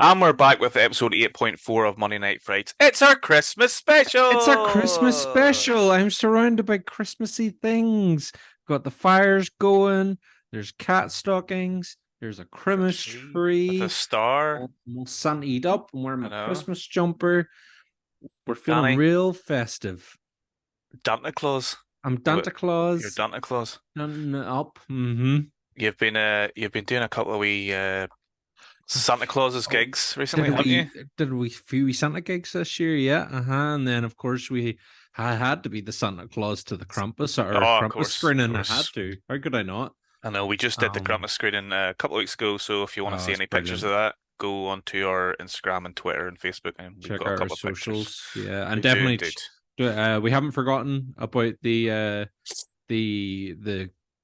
And we're back with episode 8.4 of Monday Night Frights. It's our Christmas It's a Christmas special! special. I'm surrounded by Christmassy things. Got the fires going. There's cat stockings. There's a With a Christmas tree, with a tree. star. I'm Santied up. I'm wearing I my know. Christmas jumper. We're feeling Danny, real festive. Santa Claus. I'm What? Santa You're Claus. Santa Claus. Done up. Mm-hmm. You've been doing a couple of wee Santa Claus's Oh, gigs recently, haven't you? did we few wee Santa gigs this year? Yeah. Uh-huh. And then of course I had to be the Santa Claus to the Oh, of Krampus course, of screening. I had course. to. How could I not? I know we just did the Um, Christmas screening a couple of weeks ago, so if you want to oh, see it's any pictures of brilliant. that, go onto our Instagram and Twitter and Facebook, and we've Check got a out our couple of pictures. socials. Yeah, and We do definitely indeed. we haven't forgotten about the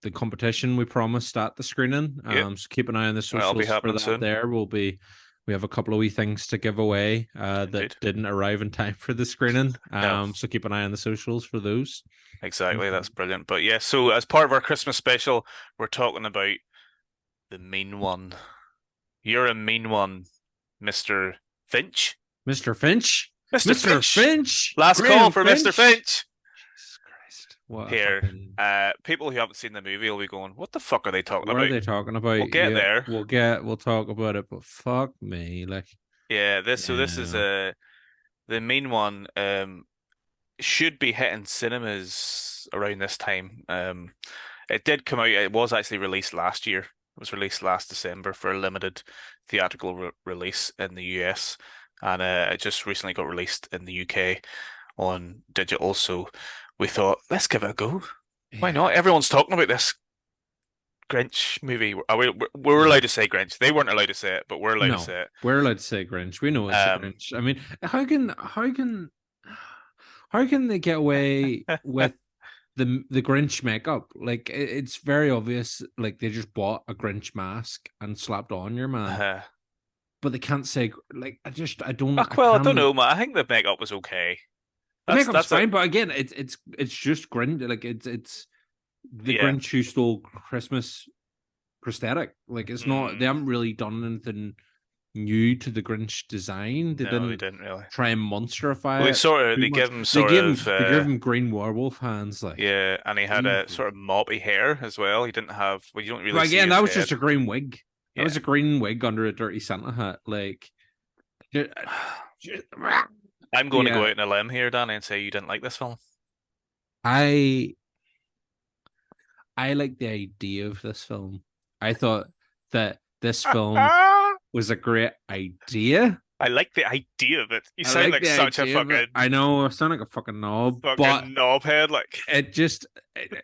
the competition we promised at the screening. Yep, So keep an eye on the that'll be socials for happening that. soon. We have a couple of wee things to give away that Indeed. didn't arrive in time for the screening. No. So keep an eye on the socials for those. Exactly, Mhm. that's brilliant. But yeah, so as part of our Christmas special, we're talking about the mean one. You're a mean one, Mr. Finch. Mr. Finch, Mr. Mr. Finch! Finch, Last call Graham for Mr. Finch. Finch! Jesus Christ, what a Here, fucking. people who haven't seen the movie will be going, what the fuck are they talking What are about? they talking about? We'll get Yeah, there. we'll talk about it, but fuck me, like, Yeah, this is yeah. the mean one should be hitting cinemas around this time. It did come out, it was actually released last year. It was released last December for a limited theatrical release in the US, and it just recently got released in the UK on digital. So we thought, let's give it a go. Why Yeah, not? Everyone's talking about this Grinch movie. We're allowed yeah. to say Grinch. They weren't allowed to say it, but we're allowed to No, say it. we're allowed to say Grinch. We know it's a Um, Grinch. I mean, how can they get away with the Grinch makeup? Like, it's very obvious. Like, they just bought a Grinch mask and slapped on your man, uh, but they can't say like. I don't. I well, I don't can't. know, man. I think the makeup was okay. The That's makeup's that's a fine, but again, it's just Grinch. Like, it's the yeah. Grinch who stole Christmas prosthetic. Like, it's not. They Mm, haven't really done anything new to the Grinch design. They no, they didn't didn't really. try and Well, monsterify it too they much. give him sort of They gave him green werewolf hands, like yeah, and he had a sort easy. of moppy hair as well. He didn't have well, you don't really But see again, his that was just head. a green wig. That was Yeah. a green wig under a dirty Santa hat. Like, ju- ju- I'm going to go yeah, out on a limb here, Danny, and say you didn't like this film. I I like the idea of this film. I thought that this film was a great idea. I like the idea of it. You I sound like like the such a idea of it. I know I sound like a fucking knob, but fucking knobhead. Like, it just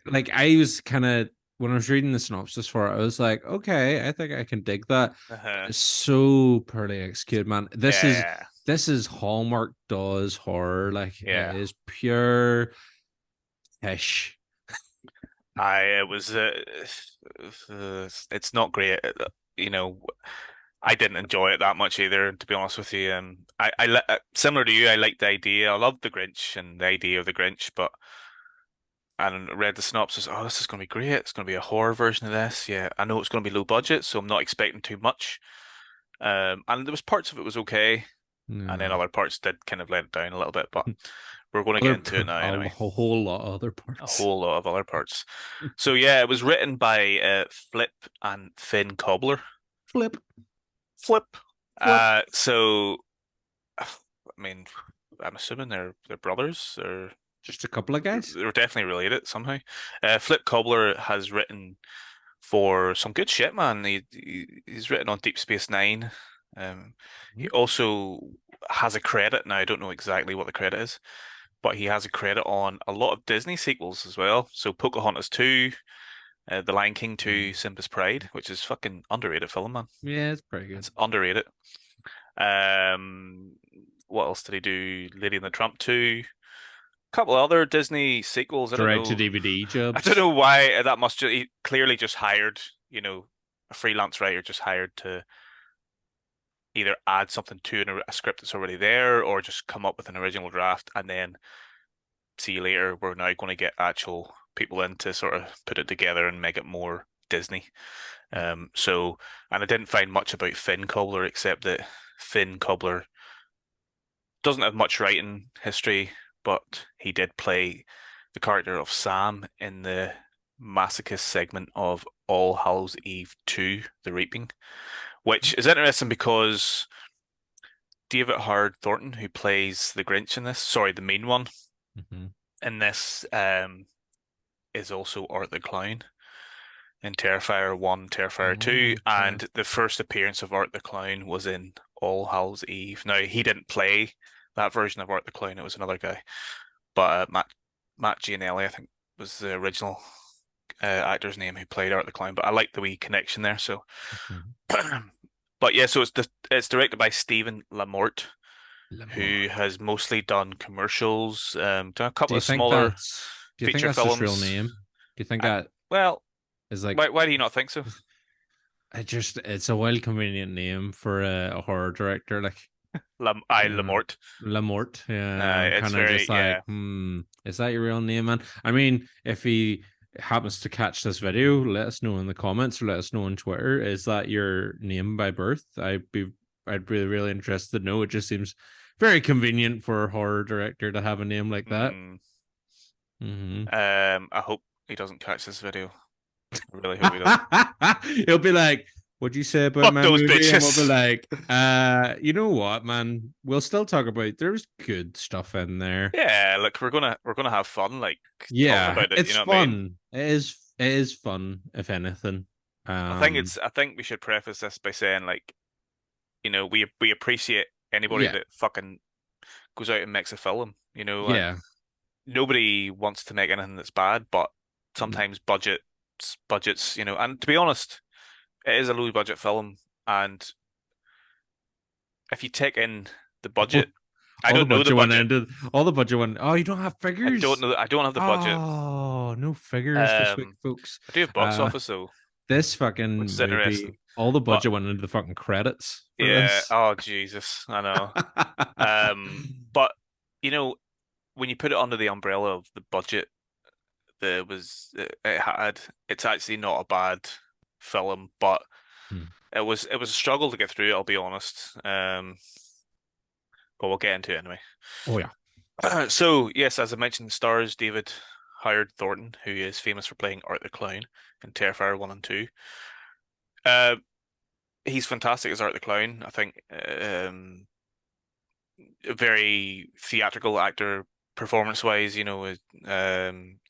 like I was kind of when I was reading the synopsis for it, I was like, okay, I think I can dig that. uh It's so poorly executed, man. yeah, This is Hallmark does horror. Like, it yeah. is pure fish. I it was it's not great. You know, I didn't enjoy it that much either, to be honest with you. Similar to you, I liked the idea. I loved the Grinch and the idea of the Grinch, but I read the synopsis. Oh, this is going to be great. It's going to be a horror version of this. Yeah, I know it's going to be low budget, so I'm not expecting too much. And there was parts of it was okay, and then Yeah. other parts did kind of let it down a little bit. But we're going to get into it now A anyway. whole lot of other A parts. whole lot of other parts. So yeah, it was written by Flip and Finn Cobbler. Flip, Flip. flip. So I mean, I'm assuming they're brothers, or Just a couple of guys. they're definitely related somehow. Flip Cobbler has written for some good shit, man. He's written on Deep Space Nine. He also has a credit now. I don't know exactly what the credit is, but he has a credit on a lot of Disney sequels as well. So Pocahontas 2, The Lion King 2, Simba's Pride, which is fucking underrated film, man. Yeah, it's pretty good. It's underrated. Um, what else did he do? Lady and the Tramp 2. A couple other Disney sequels. I don't Direct to know. DVD I don't jobs. know why that must just he clearly just hired, a freelance writer just hired to either add something to a script that's already there or just come up with an original draft and then see you later. We're now going to get actual people in to sort of put it together and make it more Disney. So, and I didn't find much about Finn Cobbler except that Finn Cobbler doesn't have much writing history, but he did play the character of Sam in the masochist segment of All Hallows Eve 2, The Reaping, which is interesting because David Howard Thornton, who plays the Grinch in this, sorry, the main one Mm-hmm. in this, is also Art the Clown in Terrifier 1, Terrifier 2, Oh, okay. and the first appearance of Art the Clown was in All Hallows Eve. Now, he didn't play that version of Art the Clown, it was another guy, but Matt Gianelli, I think, was the original actor's name who played Art the Clown, but I like the wee connection there, so. Mhm. But yeah, so it's directed by Stephen Lamort, who Lamar. has mostly done commercials, done a couple Do you of think smaller that's do you think feature that's his real films. name? Do you think I, that well, is why do you not think so? it's a well convenient name for a horror director like uh, Lamort. Lamort. Yeah, I'm It's kind of very just like, yeah. is that your real name, man? I mean, if he happens to catch this video, let us know in the comments or let us know on Twitter. Is that your name by birth? I'd be really interested to know. It just seems very convenient for a horror director to have a name like that. Mm, Mm-hmm. I hope he doesn't catch this video. I really hope he doesn't. He'll be like, "What'd you say about Fuck my those movie?" And we'll be bitches. like, you know what, man? We'll still talk about there's good stuff in there. Yeah, look, we're gonna have fun, like talking Yeah, about it. You it's know what I mean? fun. It is fun, if anything. Um, I think we should preface this by saying like, we appreciate anybody yeah, that fucking goes out and makes a film. yeah. Nobody wants to make anything that's bad, but No. sometimes budgets, and to be honest, it is a low budget film, and if you take in the budget, I All the don't know the budget went budget. into all the budget went. Oh, you don't have figures? I don't have the budget. Oh, no figures this week, folks. I do have box Uh, office though, this which fucking is interesting. movie, all the But budget went into the fucking credits for yeah, this. oh Jesus, I know. But you know, when you put it under the umbrella of the budget it had, it's actually not a bad film, but Hmm. it was a struggle to get through, I'll be honest. But we'll get into it anyway. Oh yeah. So yes, as I mentioned, stars David Howard Thornton, who is famous for playing Art the Clown in Terrifier 1 and 2. Uh, he's fantastic as Art the Clown. I think a very theatrical actor performance wise,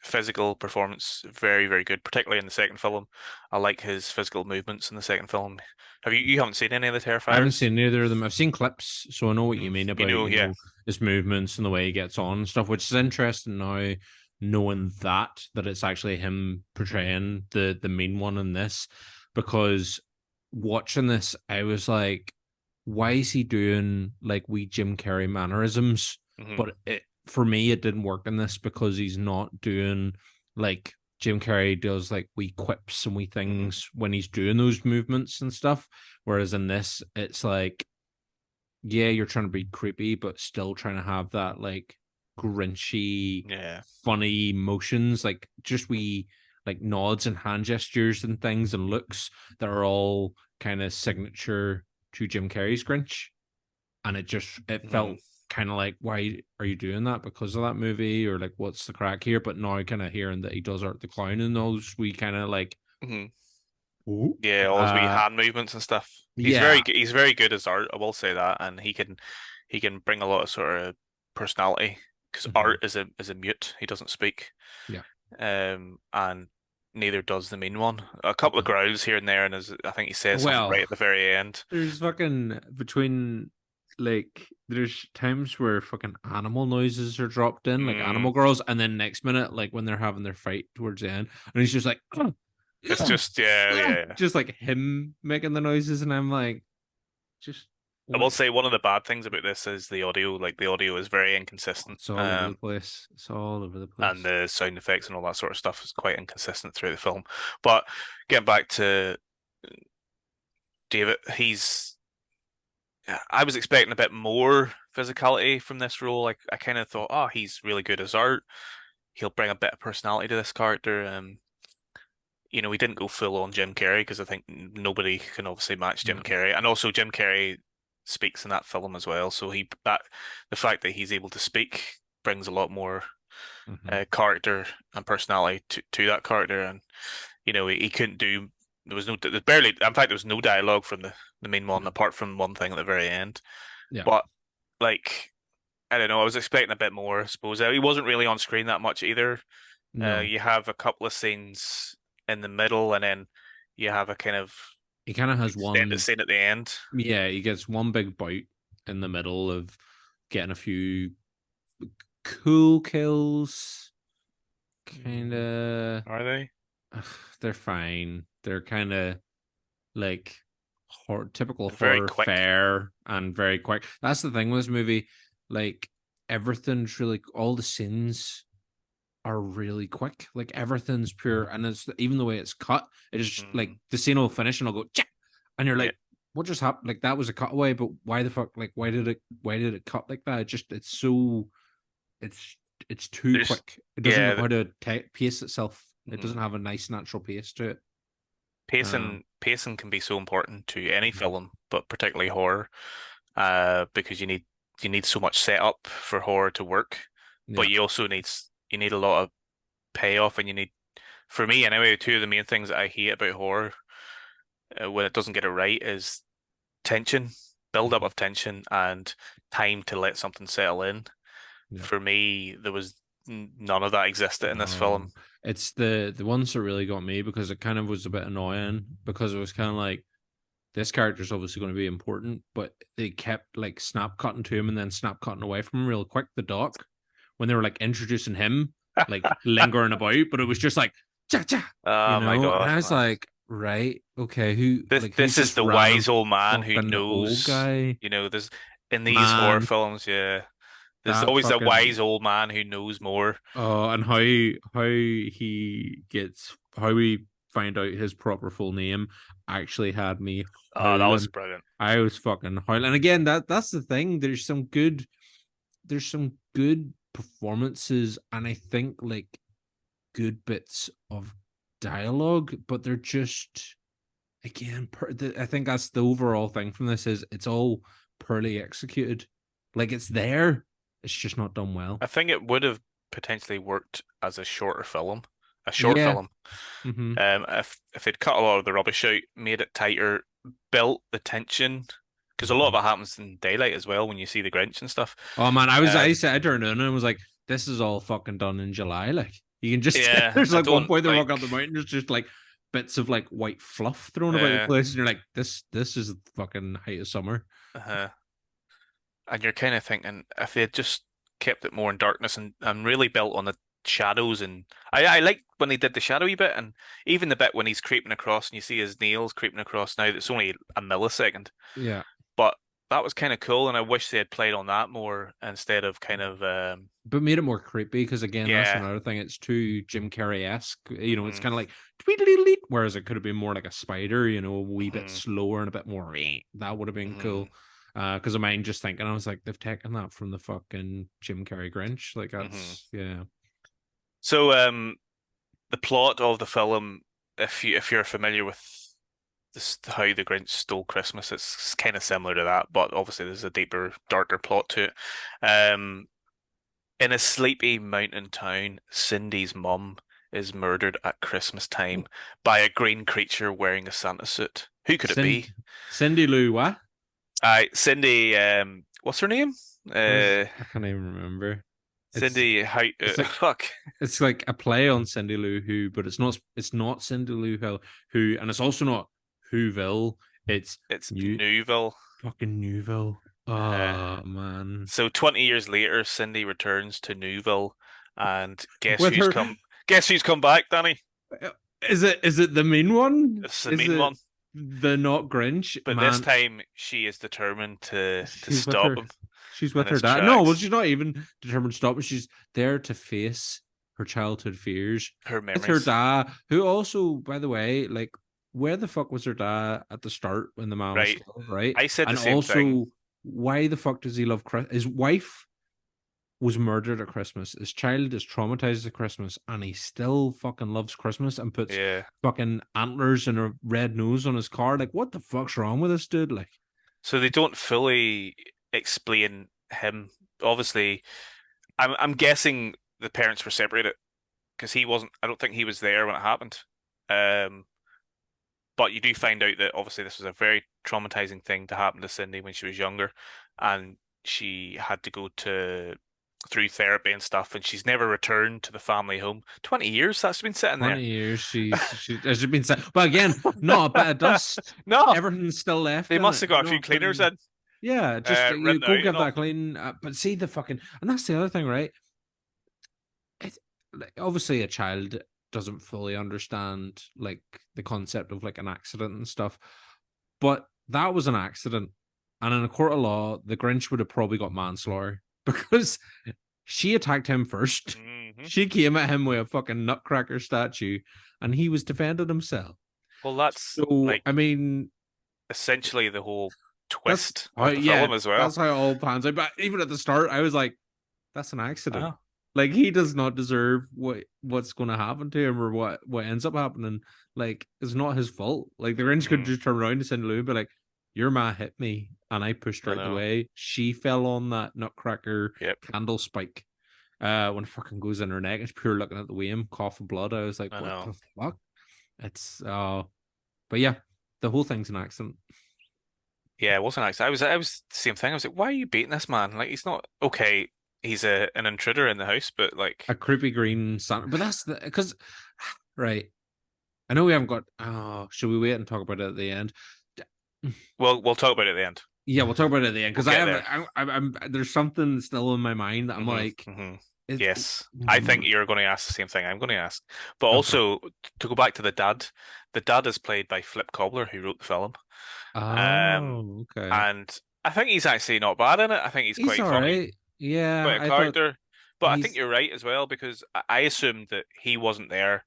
physical performance, very, very good, particularly in the second film. I like his physical movements in the second film. You haven't seen any of the I haven't Terrifiers? seen either of them. I've seen clips, so I know what you Mm, mean about, yeah. his movements and the way he gets on and stuff, which is interesting now, knowing that it's actually him portraying the main one in this. Because watching this, I was like, why is he doing like wee Jim Carrey mannerisms? Hmm. But for me, it didn't work in this because he's not doing like Jim Carrey does like wee quips and wee Hmm. things when he's doing those movements and stuff. Whereas in this, it's like, yeah, you're trying to be creepy, but still trying to have that like grinchy, Yeah. funny motions, like just we like nods and hand gestures and things and looks that are all kind of signature to Jim Carrey's Grinch. And it Hmm. felt kind of like, why are you doing that? Because of that movie, or like what's the crack here? But now kind of hearing that he does Art the Clown and those, we kind of like, Hmm. ooh. Yeah, all his wee hand movements and stuff. Yeah. He's very good as Art, I will say that, and he can bring a lot of sort of personality because Mhm. Art is a mute. He doesn't speak. Yeah. And neither does the main one. A couple of growls here and there, and I think he says something right Well, at the very end. there's fucking between like there's times where fucking animal noises are dropped in, like Mm, animal girls, and then next minute, like when they're having their fight towards the end, and he's just like, it's just yeah, yeah. just like him making the noises, and I'm like, just I will what? say one of the bad things about this is the audio. Like the audio is very inconsistent. It's all over the place. It's all over the And place. the sound effects and all that sort of stuff is quite inconsistent through the film. But getting back to David, I was expecting a bit more physicality from this role. Like I kind of thought, oh, he's really good as Art. He'll bring a bit of personality to this character. We didn't go full on Jim Carrey because I think nobody can obviously match Jim No. Carrey. And also Jim Carrey, speaks in that film as well. So the fact that he's able to speak brings a lot more Hmm. character and personality to that character. And he couldn't do. There's barely. In fact, there was no dialogue from the main one Yeah. apart from one thing at the very end. Yeah. But like, I don't know. I was expecting a bit more. I suppose he wasn't really on screen that much either. No. You have a couple of scenes in the middle, and then you have a kind of He kind of has extended one. scene at the end. Yeah, he gets one big bout in the middle of getting a few cool kills. Kind of. Are they? They're fine. They're kind of like typical They're very horror quick. fare and very quick. That's the thing with this movie. Like everything's really, all the scenes are really quick. Like everything's pure, and it's even the way it's cut. It is like Mm, the scene will finish and I'll go, Check! And you're yeah, like, what just happened? Like that was a cutaway, but why the fuck? Like why did it cut like that? It's so it's it's too there's quick. It doesn't know yeah. how to pace itself. It doesn't Mhm. have a nice natural pace to it. Pacing can be so important to any Mhm. film, but particularly horror, because you need so much setup for horror to work, Yeah. but you need a lot of payoff, and for me anyway, two of the main things that I hate about horror when it doesn't get it right is tension, build up Mhm. of tension, and time to let something settle in. Yeah. For me, there was none of that existed in this No, film. it's the ones that really got me because it kind of was a bit annoying because it was kind of like this character's obviously going to be important, but they kept like snap cutting to him and then snap cutting away from him real quick. The doc when they were like introducing him, like lingering about, but it was just like cha cha, Oh my and God. I was like, right, okay, This who this is just the ran a wise old man who fucking old knows, guy, there's in these horror man, films, yeah, there's that always a fucking wise old man who knows more. and how we find out his proper full name actually had me Oh, that was howling. brilliant. I was fucking howling. And again, that's the thing. There's some good performances, and I think like good bits of dialogue, but they're just again. I think that's the overall thing from this is it's all poorly executed. Like it's there, it's just not done well. I think it would have potentially worked as a shorter film, a short Yeah. film. Mm-hmm. If they'd cut a lot of the rubbish out, made it tighter, built the tension, because a lot of it happens in daylight as well when you see the Grinch and stuff. Oh man, Um, I turned in and was like, this is all fucking done in July. Like you can just yeah, there's I like one don't point they walk up the like. mountain, there's just like bits of like white fluff thrown about the Uh, place, and you're like, this is fucking height of summer. uh, and you're kind of thinking if they had just kept it more in darkness and really built on the shadows, and I like when they did the shadowy bit, and even the bit when he's creeping across and you see his nails creeping across. Now it's only a millisecond, Yeah. but that was kind of cool, and I wish they had played on that more instead of kind of But made it more creepy because again, that's yeah. another thing. It's too Jim Carrey-esque. It's Hmm. kind of like tweedledee, whereas it could have been more like a spider, a wee bit Hmm. slower and a bit more that would have been Hmm. cool. Because of mine just thinking, I was like, they've taken that from the fucking Jim Carrey Grinch. Like Hmm. that's yeah. So the plot of the film, if you're familiar with this, how the Grinch stole Christmas, it's kind of similar to that, but obviously there's a deeper, darker plot to it. In a sleepy mountain town, Cindy's mum is murdered at Christmas time by a green creature wearing a Santa suit. Who could it be? Cindy Lou, what? Cindy, what's her name? What is Uh, I can't even remember. It's Cindy, how, it's like fuck. it's like a play on Cindy Lou Who, but it's not Cindy Lou Who, and it's also not Whoville. It's It's New Newville. fucking Newville. Uh, Oh man. so 20 years later, Cindy returns to Newville, and With her guess who's come back, Danny? is it the mean one? It's the Is mean it one. the not Grinch? But this Man, time she is determined to she's with stop her him she's in with her his dad. No, well, tracks. she's not even determined to stop it. She's there to face her childhood fears Her with her memories. dad, who also, by the way, like where the fuck was her dad at the start when the man was Right. killed, right? I said the And same thing. also, why the fuck does he love Chris? His wife was murdered at Christmas. His child is traumatized at Christmas, and he still fucking loves Christmas and puts Yeah. fucking antlers and a red nose on his car. Like, what the fuck's wrong with this dude? Like, So they don't fully explain him. Obviously, I'm guessing the parents were separated because he wasn't. I don't think he was there when it happened. Um, but you do find out that obviously this was a very traumatizing thing to happen to Cindy when she was younger, and she had to go to through therapy and stuff, and she's never returned to the family home. 20 years that's been sitting there. 20 years she has been said, but again, not a bit of dust. No, Everything's still left they in must it. have got a few cleaners Nothing. in, Yeah, just you written go out and give all. that clean. But see the fucking, and that's the other thing, right? It's like, obviously a child doesn't fully understand like the concept of like an accident and stuff, but that was an accident, and in a court of law, the Grinch would have probably got manslaughter because she attacked him first. Hmm. She came at him with a fucking nutcracker statue, and he was defending himself. Well, that's So like I mean, essentially the whole that's twist how, of the yeah, film as well. that's how it all pans out. But even at the start, I was like, that's an accident. Oh. Like he does not deserve what's going to happen to him or what ends up happening. Like it's not his fault. Like the Grinch could Mm, just turn around to Cindy Lou and be like, "Your ma hit me, and I pushed her I out the know. way. She fell on that nutcracker Yep, candle spike. When it fucking goes in her neck, it's pure looking at the way coughing blood. I was like, I what know. the fuck? It's but yeah, the whole thing's an accident. Yeah, it wasn't actually. I was the same thing. I was like, why are you beating this man? Like, he's not okay. He's an intruder in the house, but A like, creepy green Santa, but that's the because right. I know we haven't got. Oh, should we wait and talk about it at the end? we'll talk about it at the end. Yeah, we'll talk about it at the end We'll because I get have. there. I'm there's something still in my mind that I'm Hmm. like, Hmm. it's Yes, I think you're going to ask the same thing I'm going to ask. But okay. also to go back to the dad is played by Flip Cobbler, who wrote the film. Um, Oh, okay. and I think he's actually not bad in it. I think he's He's quite all funny, right. Yeah, quite a I thought character. But I think he's. you're right as well because I assumed that he wasn't there.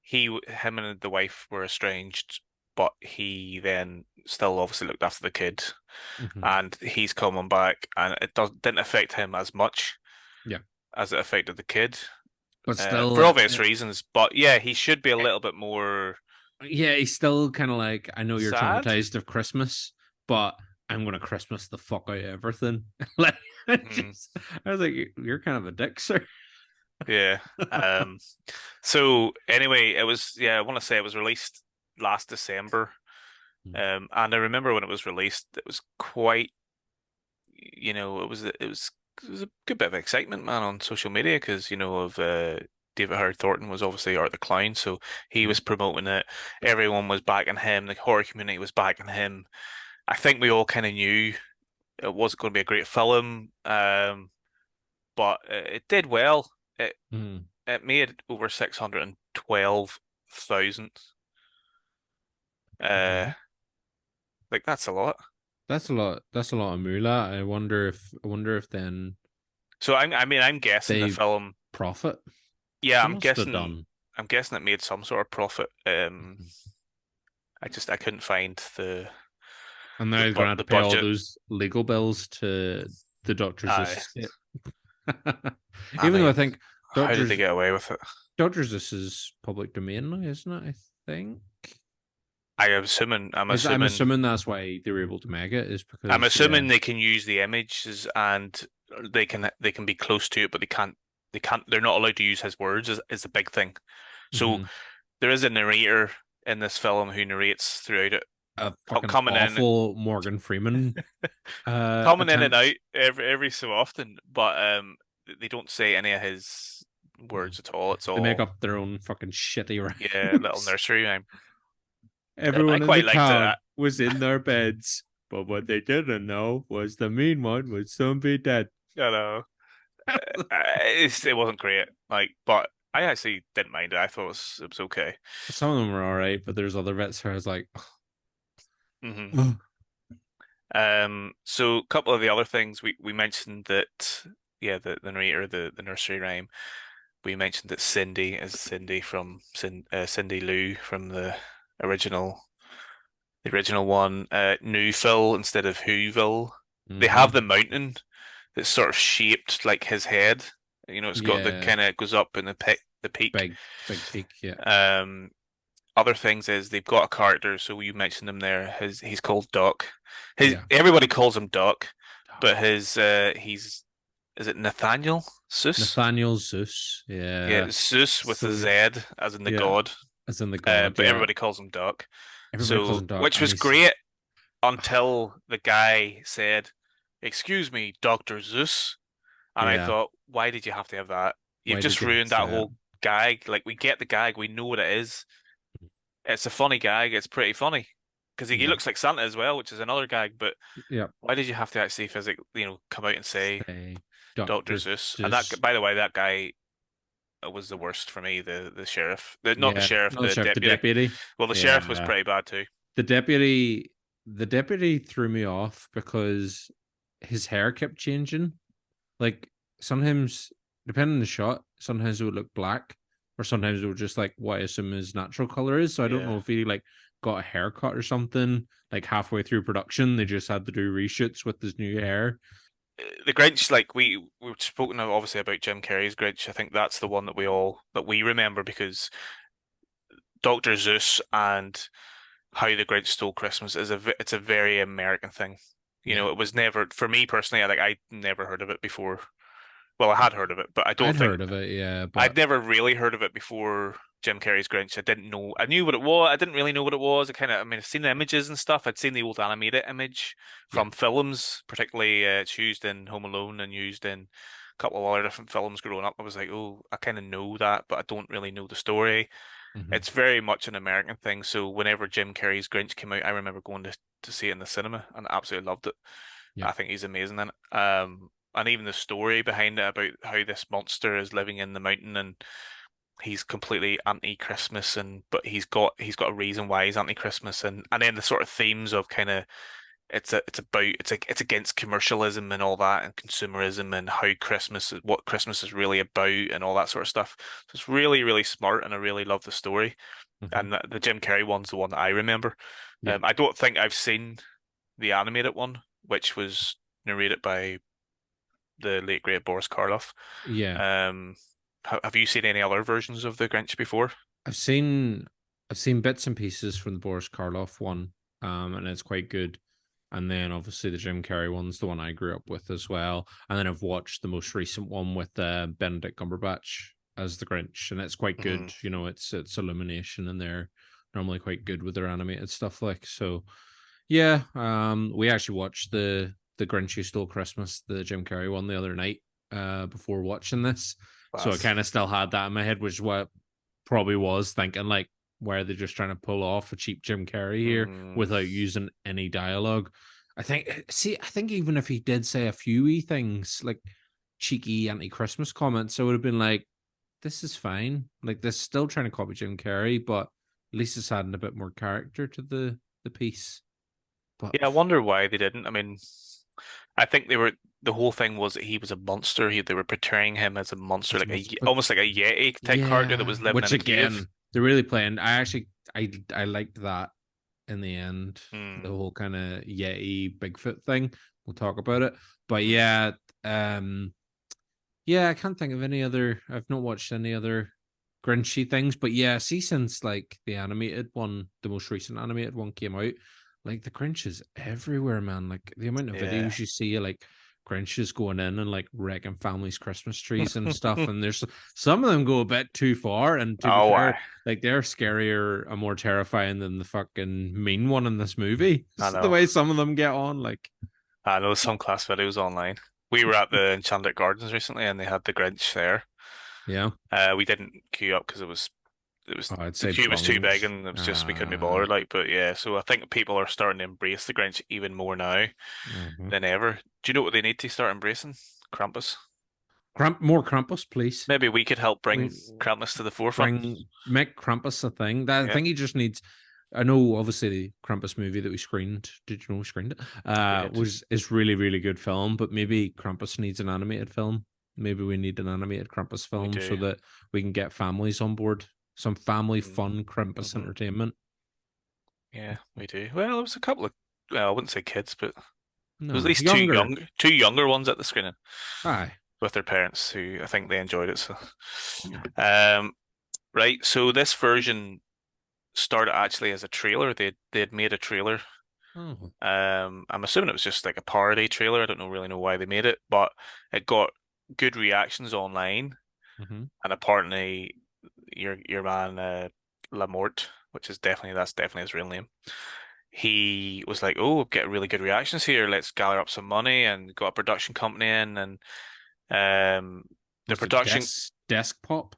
Him and the wife were estranged, but he then still obviously looked after the kid, Mhm. and he's coming back, and it didn't affect him as much Yeah, as it affected the kid, but still, for obvious reasons. But yeah, he should be a little bit more yeah, he's still kind of like, I know you're sad. traumatized of Christmas, but I'm gonna Christmas the fuck out of everything. Like, Hmm. I was like, you're kind of a dick, sir. Yeah. Um. So anyway, it was yeah. I want to say it was released last December. And I remember when it was released, it was quite, it was a good bit of excitement, man, on social media because of David Howard Thornton was obviously Art the Clown, so he was Mhm. promoting it. Everyone was backing him. The horror community was backing him. I think we all kind of knew it wasn't going to be a great film, but it did well. It Mhm. it made over 612,000. Uh, Okay. like that's a lot. That's a lot. That's a lot of moolah. I wonder if then So I'm guessing the they film. profit. Yeah, They I'm must have guessing. done. I'm guessing it made some sort of profit. Mhm. I couldn't find And now he's gonna have to the pay all budget. those legal bills to the doctor's Aye, estate. I Even though I mean, think how did they doctors get away with it? doctors this is public domain now, isn't it? I think. I'm assuming. I'm assuming that's why they were able to make it is I'm because yeah. assuming they can use the images and they can be close to it, but they can't. They're not allowed to use his words. Is the big thing. So Mhm. there is a narrator in this film who narrates throughout it, A fucking coming in, awful Morgan Freeman coming in and out attempt. every so often, but they don't say any of his Mhm. words at all. It's They make all up their own fucking shitty yeah, little rhymes. nursery rhyme. I Everyone in the quite liked it. town was in their beds, but what they didn't know was the mean one would soon be dead. I know it wasn't great, like, but I actually didn't mind it. I thought it was okay. Some of them were all right, but there's other bits where I was like, Hmm. oh, So a couple of the other things we mentioned that yeah, the narrator, the nursery rhyme. We mentioned that Cindy is Cindy from Cindy Lou from original the original one. New Phil instead of Whoville. They have mm-hmm. the mountain that's sort of shaped like his head. It's got the Yeah, kind of goes up in the peak. big peak, yeah. Um, other things is they've got a character. So you mentioned him there. He's called Doc. His Yeah. everybody calls him Doc, but his he's is it Nathaniel Seuss? Nathaniel Zeus. Yeah, Yeah. Seuss with a So Z as in the yeah, god. as in the god. But Yeah. everybody calls him Doc. Everybody calls So him Doc, which and was he's great until the guy said, "Excuse me, Doctor Zeus," and I yeah. thought, why did you have to have that? You've Why did just you have to ruined say that it? whole gag. Like we get the gag, we know what it is. It's a funny gag. It's pretty funny because he Yeah. looks like Santa as well, which is another gag. But Yeah. why did you have to actually physically, come out and say Say Doctor Doctor Zeus? And that, Zeus. by the way, that guy was the worst for me. The sheriff, not the Yeah. sheriff, Not the the sheriff, the deputy. deputy. Well, the sheriff was Yeah. pretty bad too. The deputy the deputy threw me off because his hair kept changing. Like sometimes, depending on the shot, sometimes it would look black, or sometimes it would just like what I assume his natural color is. So I don't Yeah. know if he like got a haircut or something. Like halfway through production, they just had to do reshoots with his new hair. The Grinch, like we've spoken obviously about Jim Carrey's Grinch. I think that's the one that we remember because Doctor Zeus and How the Grinch Stole Christmas is it's a very American thing. Yeah, It was never for me personally. I never heard of it before. Well, I had heard of it, but I don't I'd think heard of it. Yeah, I'd but never really heard of it before Jim Carrey's Grinch. I didn't know. I knew what it was. I didn't really know what it was. I mean, I've seen the images and stuff. I'd seen the old animated image yeah, from films, particularly it's used in Home Alone and used in a couple of other different films growing up. I was like, oh, I kind of know that, but I don't really know the story. hmm, It's very much an American thing. So whenever Jim Carrey's Grinch came out, I remember going to see it in the cinema and absolutely loved it. yeah, I think he's amazing in it. And even the story behind it about how this monster is living in the mountain and he's completely anti-Christmas and but he's got a reason why he's anti-Christmas and then the sort of themes of kind of it's against commercialism and all that and consumerism and how what Christmas is really about and all that sort of stuff. So it's really, really smart and I really love the story. hmm, And the Jim Carrey one's the one that I remember. yeah, I don't think I've seen the animated one, which was narrated by the late great Boris Karloff. yeah. Um, have you seen any other versions of the Grinch before? I've seen I've seen bits and pieces from the Boris Karloff one, and it's quite good. And then obviously the Jim Carrey one's the one I grew up with as well. And then I've watched the most recent one with Benedict Cumberbatch as the Grinch, and it's quite Hmm. good. It's Illumination, and they're normally quite good with their animated stuff. Like so, yeah. We actually watched the Grinch Who Stole Christmas, the Jim Carrey one, the other night. Before watching this, so I Class. kind of still had that in my head, which is what probably was thinking like, why are they just trying to pull off a cheap Jim Carrey here Mm. without using any dialogue? I think even if he did say a few wee things like cheeky anti-Christmas comments, I would have been like, this is fine. Like, this is still trying to copy Jim Carrey, but at least it's adding a bit more character to the piece. But Yeah, I wonder why they didn't. I mean, I think the whole thing was that he was a monster. They were portraying him as a monster, as like much, but almost like a Yeti type character that yeah, was living which in a cave. again, they're really playing. I liked that in the end, the Mm. whole kind of Yeti Bigfoot thing. We'll talk about it. But Hmm. um, yeah, I can't think of any other. I've not watched any other Grinchy things, but yeah, see, since like the animated one, the most recent animated one came out, like the Grinch is everywhere, man. Like the amount of Yeah. videos you see, like Grinches going in and like wrecking families' Christmas trees and stuff, and there's some of them go a bit too far. And to be Oh, fair, I like they're scarier and more terrifying than the fucking mean one in this movie. I It's the know. way some of them get on, like I know some class videos online. We were at the Enchanted Gardens recently, and they had the Grinch there. yeah. We didn't queue up because it was Oh, I'd the say queue was too bunged. big, and it was just we couldn't be bothered. Like, but yeah, so I think people are starting to embrace the Grinch even more now Mhm. than ever. Do you know what they need to start embracing? Krampus. More Krampus, please. Maybe we could help bring We Krampus to the forefront. make Krampus a thing. That I Yeah, think he just needs. I know, obviously, the Krampus movie that we screened. Did you know we screened it? we did. Was is really really good film, but maybe Krampus needs an animated film. Maybe we need an animated Krampus We film so do. that we can get families on board. Some family fun Krampus Mm-hmm. entertainment. Yeah, we do. Well, there was a couple of, well, I wouldn't say kids, but there was at No, least younger. two younger ones at the screening Aye. with their parents who I think they enjoyed it. So, um, right. So this version started actually as a trailer. They'd made a trailer. Oh. I'm assuming it was just like a parody trailer. I don't really know why they made it, but it got good reactions online. Mm-hmm. And apparently, your man Lamort, that's definitely his real name. He was like, "Oh, get really good reactions here. Let's gather up some money and got a production company in." And um, the Was it production desk pop?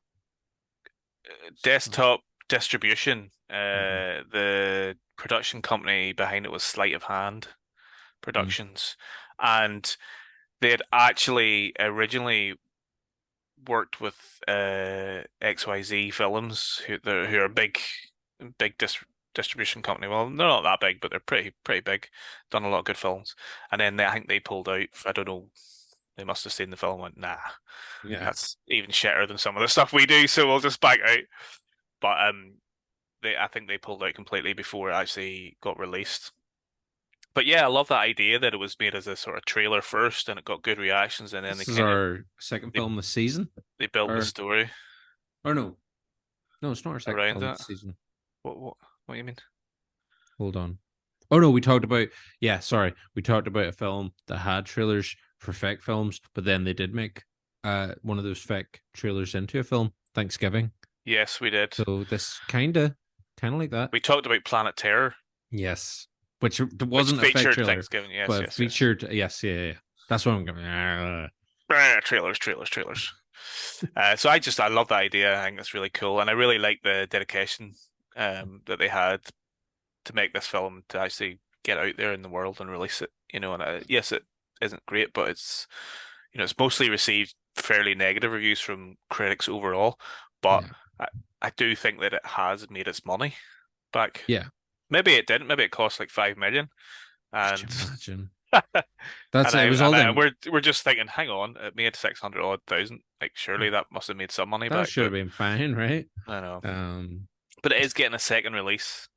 desktop distribution, Mm-hmm. the production company behind it was Sleight of Hand Mm. Productions, and they had actually originally worked with XYZ Films, who are a big distribution company. Well, they're not that big, but they're pretty big. Done a lot of good films, and then I think they pulled out. I don't know. They must have seen the film and went, nah, Yeah. that's even shitter than some of the stuff we do, so we'll just back out. But I think they pulled out completely before it actually got released. But yeah, I love that idea that it was made as a sort of trailer first, and it got good reactions, and then This is our second they film this season. they built the Or story no. No, it's not our second around film it. this season. What do you mean? Hold on. Oh no, we talked about yeah, sorry. We talked about a film that had trailers for fake films, but then they did make one of those fake trailers into a film, Thanksgiving. Yes, we did. So this kinda like that. We talked about Planet Terror, Yes. Which which wasn't a fake featured trailer, Thanksgiving. Yes, but yes, yes. featured yes, yeah, yeah, yeah. That's what I'm going. Trailers, trailers, trailers. So I love that idea. I think it's really cool, and I really like the dedication that they had to make this film to actually get out there in the world and release it. And yes, it isn't great, but it's mostly received fairly negative reviews from critics overall. But Yeah. I, I do think that it has made its money back. Yeah. Maybe it didn't. Maybe it cost like 5 million, Could you and imagine? and That's I it. It was all and I, them. we're just thinking, hang on, it made 600 odd thousand. Like surely that must have made some money That back, should have but been fine, right? I know. Um, But it is getting a second release,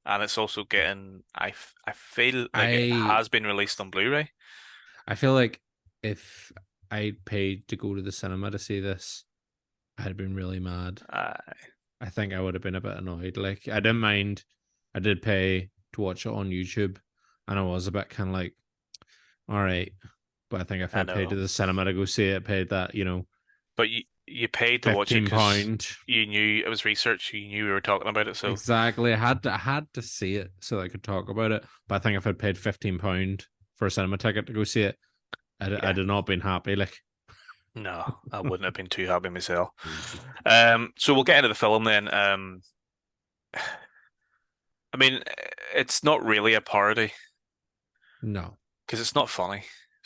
and it's also getting. I feel like it I has been released on Blu-ray. I feel like if I paid to go to the cinema to see this, I'd have been really mad. Uh, I think I would have been a bit annoyed. Like I didn't mind. I did pay to watch it on YouTube, and I was a bit kind of like, all right. But I think if I I paid to know, the cinema to go see it, paid that but you paid to watch it because £15. you knew it was research. You knew we were talking about it, so Exactly. I had to see it so I could talk about it. But I think if I'd paid £15 for a cinema ticket to go see it, yeah. I'd have not been happy. Like, No, I wouldn't have been too happy myself. So we'll get into the film then. I mean, it's not really a parody no. because it's not funny.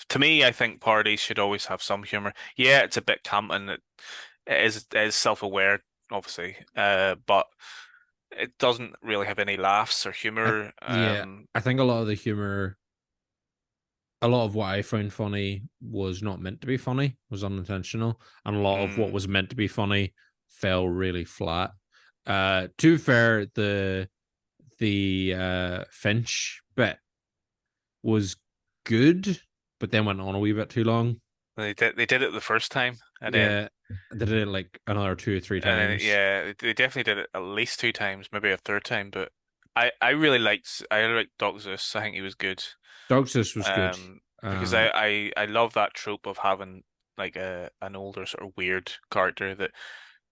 To me, I think parodies should always have some humor. Yeah, it's a bit camp and it is self-aware, obviously, but it doesn't really have any laughs or I humor. Yeah, I think a lot of the humor, a lot of what I found funny was not meant to be funny, was unintentional, and a lot of what Mm, was meant to be funny fell really flat. To be fair, the Finch bit was good, but then went on a wee bit too long. they did it the first time, and then Yeah, they did it like another 2 or 3 times. yeah, they definitely did it at least two times, maybe a third time. But I really liked Doc Zeus. I think he was good. Dogsus was good. Because Uh, I love that trope of having like an older sort of weird character that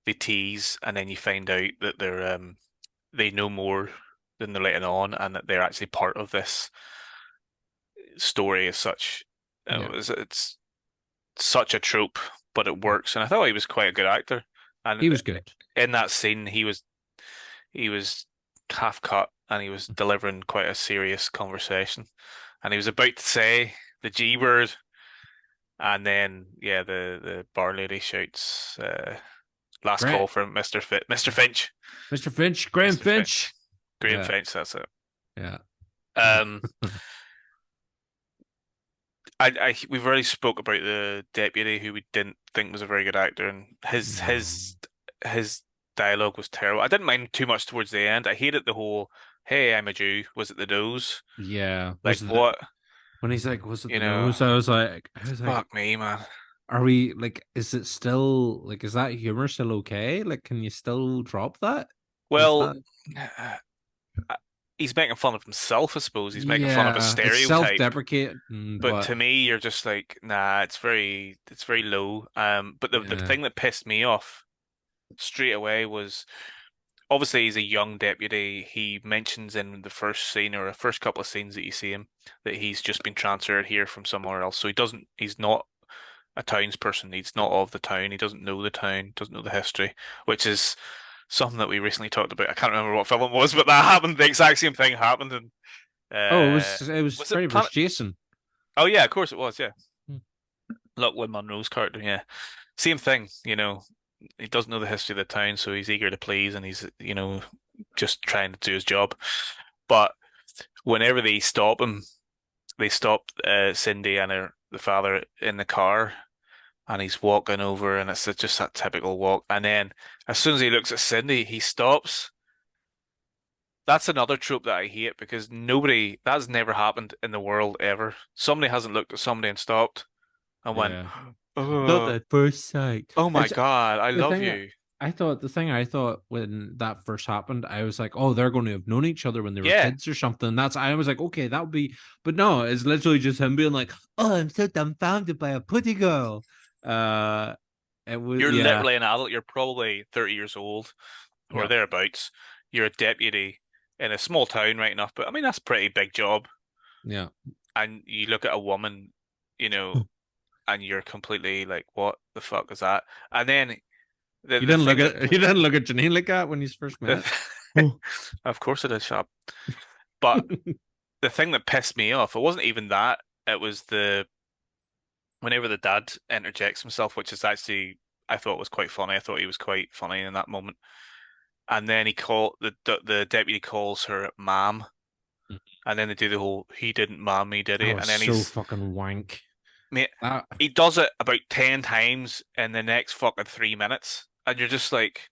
they tease, and then you find out that they know more than they're letting on, and that they're actually part of this story as such. yeah, It's such a trope, but it works, and I thought he was quite a good actor. And he was good. in that scene, he was half cut, and he was delivering quite a serious conversation, and he was about to say the G word, and then yeah, the bar lady shouts, "Last call Great, from Mr. Finch, Mr. Finch, Graham Mr. Finch, Finch. Graham Yeah, Finch." That's it. yeah. Um, we've already spoke about the deputy who we didn't think was a very good actor, and his No. his his dialogue was terrible. I didn't mind too much towards the end. I hated the whole "Hey, I'm a Jew." Was it the nose? Yeah. Like what? When he's like, was it You the know, nose? I was like, fuck me, man. are we like, is it still like, is that humor still okay? Like, can you still drop that? Is Well, that? uh, he's making fun of himself, I suppose. He's making fun of a Yeah, it's stereotype. self-deprecating, But but to me, you're just like, nah, it's very low. But the yeah. thing that pissed me off straight away was obviously he's a young deputy. He mentions in the first scene or the first couple of scenes that you see him that he's just been transferred here from somewhere else. So he's not a townsperson. He's not of the town. He doesn't know the town, doesn't know the history, which is something that we recently talked about. I can't remember what film it was, but that happened. The exact same thing happened. And Oh, uh, it was was it Freddy vs. Planet? Jason. Oh yeah, of course it was. Yeah, Hmm. Lachlan Monroe's character. Yeah, same thing. He doesn't know the history of the town, so he's eager to please, and he's just trying to do his job. But whenever they stop him, they stop Cindy and the father in the car, and he's walking over, and it's just that typical walk. And then as soon as he looks at Cindy, he stops. That's another trope that I hate because that's never happened in the world ever. Somebody hasn't looked at somebody and stopped and went, Yeah. Not "Oh, at first sight. oh my It's God, I the love thing you." the thing I thought when that first happened, I was like, oh, they're going to have known each other when they were Yeah, kids or something. I was like, okay, that would be, but no, it's literally just him being like, oh, I'm so dumbfounded by a putty girl. Uh, it was, you're yeah, literally an adult. You're probably 30 years old or yeah, thereabouts. You're a deputy in a small town, right enough, but I mean that's a pretty big job. yeah. And you look at a woman, you know, and you're completely like, "What the fuck is that?" And then You the didn't look thing that, at you didn't look at Janine like that when you first met. the, Oh. of course it is, Shop. But the thing that pissed me off, it wasn't even that. It was the whenever the dad interjects himself, which is actually I thought was quite funny. I thought he was quite funny in that moment. And then the deputy calls her ma'am, and then they do the whole "he didn't ma'am me, did That he?" was And then so fucking wank. mate, That he does it about 10 times in the next fucking 3 minutes, and you're just like,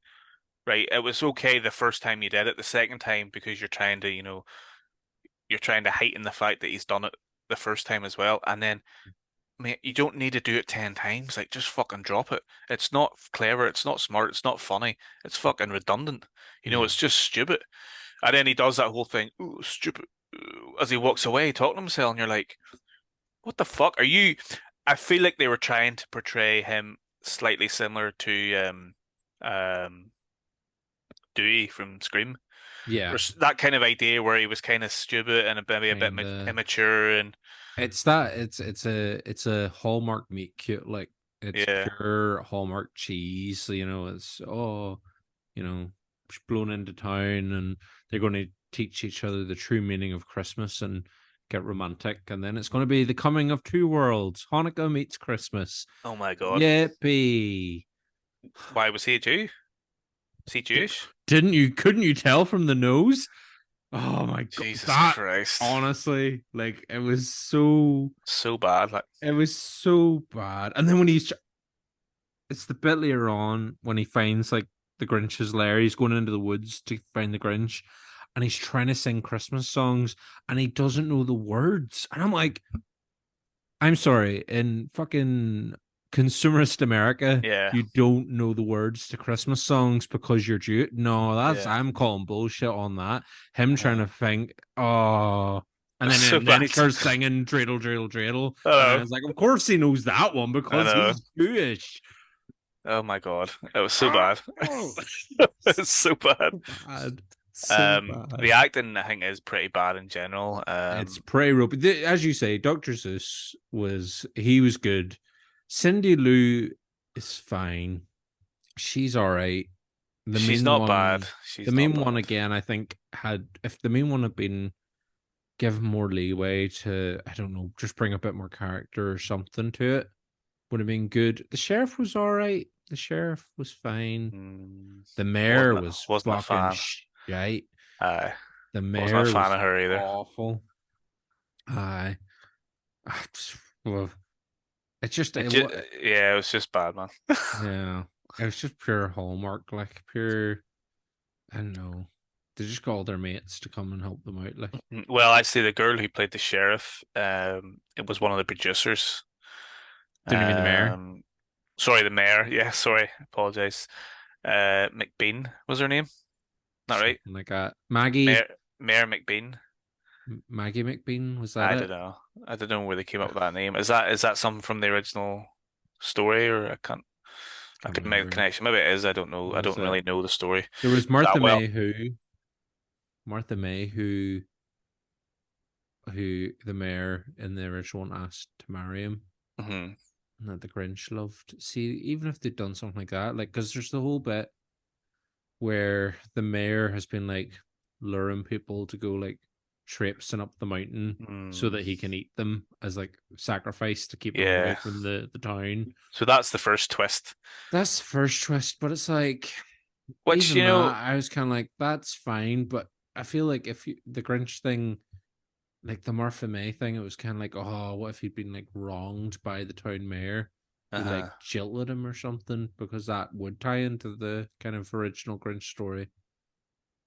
right, it was okay the first time you did it. The second time, because you're trying to heighten the fact that he's done it the first time as well, and then mate, you don't need to do it 10 times. Like, just fucking drop it. It's not clever. It's not smart. It's not funny. It's fucking redundant. yeah. It's just stupid. And then he does that whole thing, ooh, stupid, as he walks away talking to himself, and you're like, what the fuck? Are you? I feel like they were trying to portray him slightly similar to um, Dewey from Scream. Yeah, That kind of idea where he was kind of stupid and maybe a bit kind of. immature and It's a Hallmark meat cute, like it's yeah. pure Hallmark cheese. It's you know, blown into town, and they're going to teach each other the true meaning of Christmas and get romantic, and then it's going to be the coming of two worlds. Hanukkah meets Christmas. Oh my God. Yippee! Why was he a Jew? Is he Di- Jewish? Didn't you? Couldn't you tell from the nose? Oh my god, Jesus that Christ. honestly, like So bad. Like, it was so bad. And then when it's the bit later on when he finds like the Grinch's lair. He's going into the woods to find the Grinch, and he's trying to sing Christmas songs, and he doesn't know the words. And I'm like, I'm sorry, in fucking consumerist America, yeah, you don't know the words to Christmas songs because you're Jew. No, yeah. I'm calling bullshit on that. Him I trying know. to think, oh, It's so and then he bad. starts singing dreidel, dreidel, dreidel. I And I know. was like, of course he knows that one I because know. he's Jewish. Oh my God. It was so bad. Oh, It's so bad. so bad. So The bad. acting I think is pretty bad in general. It's pretty ropey. As you say, Dr. Seuss he was good. Cindy Lou is fine. She's all right. The She's main not bad. one, the She's not main one bad. again, I think had if the main one had been given more leeway to, I don't know, just bring a bit more character or something to it, would have been good. The sheriff was all right. The sheriff was fine. Mm, The mayor was wasn't a fucking fan. shite. I The wasn't a mayor fan was of her either. awful. I, well, it's just It just, yeah, it was just bad, man. yeah, it was just pure Hallmark, like pure. I don't know. They just got all their mates to come and help them out. Like, Well, actually, the girl who played the sheriff, it was one of the producers. didn't you mean the mayor? Um, sorry, the mayor. Yeah, sorry, apologize. McBean was her name. Not right? something like that. Mayor McBean. Maggie McBean, was that I it? don't know. I don't know where they came up with that name. Is that something from the original story, or I Can't could make a remember. connection. Maybe it is. I don't know. I Was don't it? really know the story There was that well. Martha May who the mayor in the original one asked to marry him, Hmm. and that the Grinch loved. See, even if they'd done something like that, like, because there's the whole bit where the mayor has been like luring people to go like traipsing up the mountain so Mm. that he can eat them as like sacrifice to keep them away Yeah. from the town. So that's the first twist. That's the first twist, but it's like Which, even that I was kind of like that's fine, but I feel like if the Grinch thing, like the Martha May thing, it was kind of like, oh, what if he'd been like wronged by the town mayor who like uh jilted him or something, because that would tie into the kind of original Grinch story.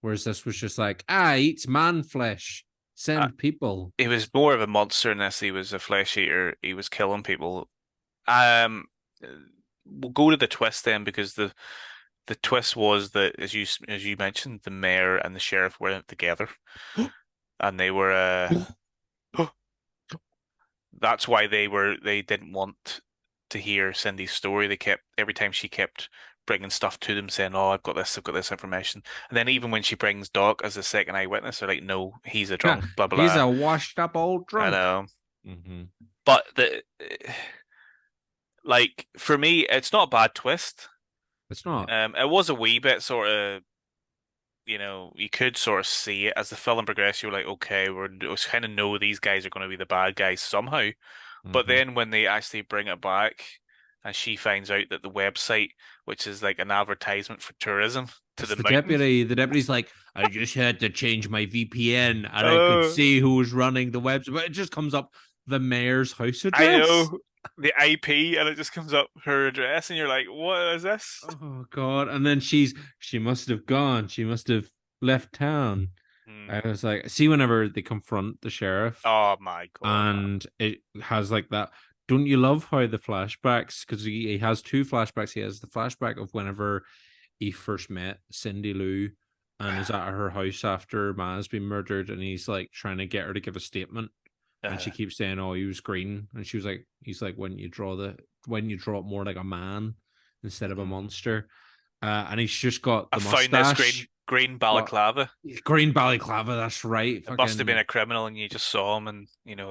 Whereas this was just like, eats man flesh, uh, send people. he was more of a monster in this. He was a flesh eater. He was killing people. Um, we'll go to the twist then, because the twist was that, as you mentioned, the mayor and the sheriff were together, and they were that's why they didn't want to hear Cindy's story. They kept every time she kept bringing stuff to them, saying, "Oh, I've got this information." And then even when she brings Doc as a second eyewitness, they're like, "No, he's a drunk." Blah blah He's blah. a washed up old I drunk. know, Mm-hmm. but like for me, it's not a bad twist. It's not. It was a wee bit sort of, you could sort of see it as the film progressed. You were like, okay, we kind of know these guys are going to be the bad guys somehow. But Mm-hmm. then when they actually bring it back, and she finds out that the website, which is like an advertisement for tourism to It's the the mountain. deputy. The deputy's like, I just had to change my VPN and I could Oh, see who was running the website. But it just comes up the mayor's house I address. know the IP, and it just comes up her address, and you're like, what is this? Oh God. And then she must have gone. She must have left town. Hmm. I was like, see, whenever they confront the sheriff Oh my God, man. and it has like that. Don't you love how the flashbacks? Because he has two flashbacks. He has the flashback of whenever he first met Cindy Lou and is at her house after Ma's been murdered, and he's like trying to get her to give a statement, and she Uh, keeps saying, "Oh, he was green," and she was like, "He's like when you draw it more like a man instead of a mhm. monster," and he's just got I the found this mustache, green got balaclava. green balaclava. That's right, It must have been fucking. a criminal, and you just saw him, and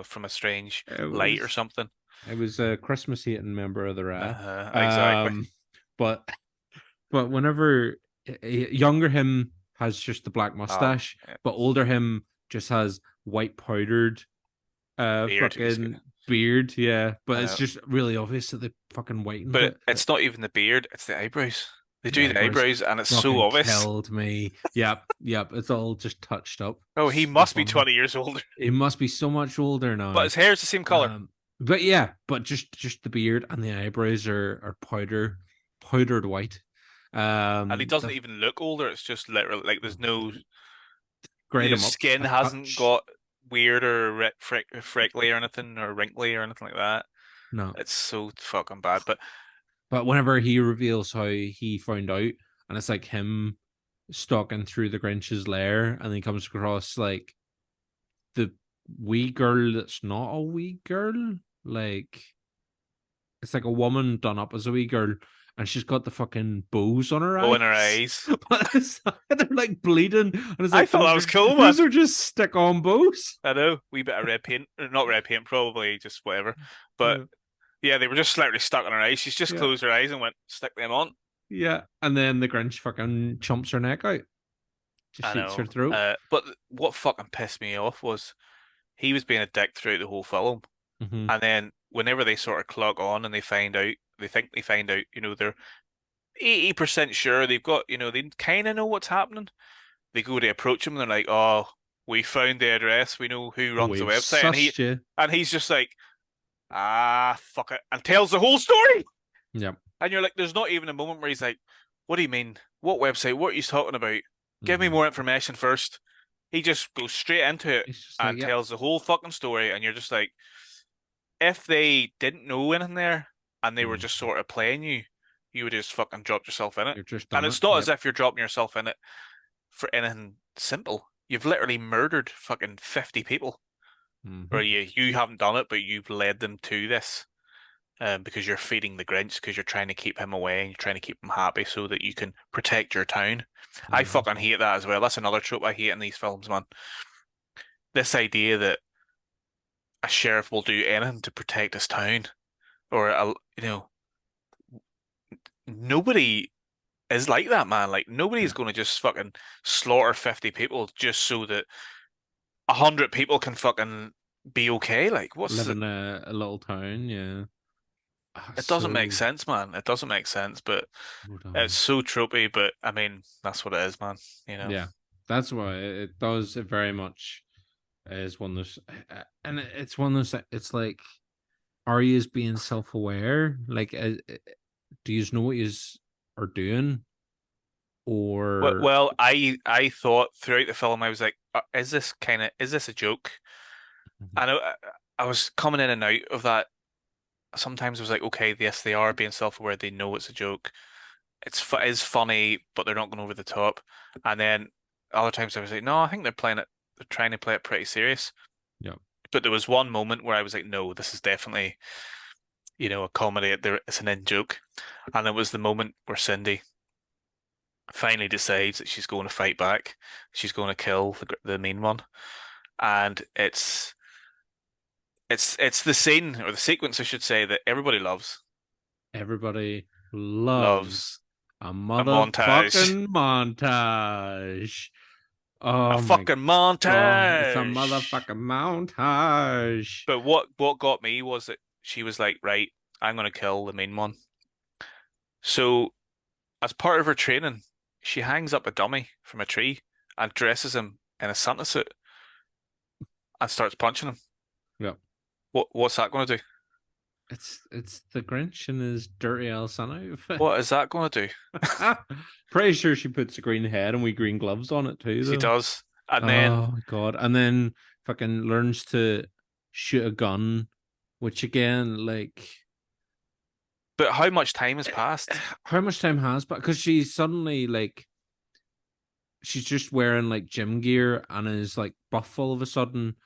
from a strange It light or was something. it was a Christmas hating member of the Ra. Exactly. Um, but whenever younger him has just the black mustache, Yeah. but older him just has white powdered Beard. fucking beard, yeah. But I it's know. just really obvious that they fucking whitened But it. it's not even the beard, it's the eyebrows. They The do the eyebrows eyebrows, and it's so fucking obvious. killed me. Yep, yep. It's all just touched up. Oh, he So must be funny. 20 years older. He must be so much older But now. his hair's the same color. But yeah, but just the beard and the eyebrows are powdered white. And he doesn't The even look older. It's just literally like there's no, grade him up skin a hasn't touch. got weird or freckly or anything, or wrinkly or anything like that. No, It's so fucking bad. But but whenever he reveals how he found out, and it's like him stalking through the Grinch's lair, and he comes across like the wee girl that's not a wee girl, like it's like a woman done up as a wee girl, and she's got the fucking bows on her oh, in her eyes. eyes. But they're like bleeding, and it's I like thought that was cool, man. those are just stick on bows. I know, wee bit of red paint, or not red paint, probably just whatever. But Yeah, yeah, they were just slightly stuck in her eyes. She's just yeah, closed her eyes and went, stick them on. yeah. And then the Grinch fucking chomps her neck out, just I shoots her know. throat. But what fucking pissed me off was he was being a dick throughout the whole film. Mm-hmm. And then whenever they sort of clock on and they find out, they're 80% sure they've got, they kind of know what's happening. They go to approach him and they're like, oh, we found the address. We know who runs the We've website. sussed you. And he's just like, fuck it, and tells the whole story. Yep. And you're like, there's not even a moment where he's like, what do you mean? What website? What are you talking about? Give me Mm-hmm. more information first. He just goes straight into it It's just like, and yep. tells the whole fucking story. And you're just like, if they didn't know anything there and they were just Mm-hmm. sort of playing you, you would just fucking drop yourself in it. You're just And done it. it's not as Yep. if you're dropping yourself in it for anything simple. You've literally murdered fucking 50 people. Or Hmm. you haven't done it, but you've led them to this. Because you're feeding the Grinch, because you're trying to keep him away and you're trying to keep him happy so that you can protect your town. I Hmm. fucking hate that as well. That's another trope I hate in these films, man. This idea that a sheriff will do anything to protect his town, or nobody is like that, man. Like nobody's Yeah. going to just fucking slaughter 50 people just so that 100 people can fucking be okay. Like what's Live the, in a little town, yeah. Ah, it doesn't make so sense, man. It doesn't make sense, but so it's dumb. so tropey, but I mean, that's what it is, man. You know. Yeah, that's why it does. It very much is one of those, and it's one of those. It's like Arya is being self-aware. Like, do you know what you are doing, or Well, I thought throughout the film I was like, is this a joke? I know I was coming in and out of that. Sometimes I was like, okay, yes, they are being self-aware. They know it's a joke. It is funny, but they're not going over the top. And then other times I was like, no, I think they're playing it. They're trying to play it pretty serious. yeah, But there was one moment where I was like, no, this is definitely, a comedy. It's an in joke. And it was the moment where Cindy finally decides that she's going to fight back. She's going to kill the main one, and it's the scene or the sequence, I should say, that everybody everybody loves loves a a montage, motherfucking montage. a Oh my fucking god, it's a montage. motherfucking montage. But what got me was that she was like, right, I'm going to kill the main one. So as part of her training, she hangs up a dummy from a tree and dresses him in a Santa suit and starts punching him. Yeah. What's that going to do? It's the Grinch and his dirty Elsa outfit. What is that going to do? Pretty sure she puts a green head and we green gloves on it too, She though. does. And then, Oh my god! And then fucking learns to shoot a gun, which again, like, but how much time has passed? how much time has? But because she's suddenly like, she's just wearing like gym gear and is like buff all of a sudden,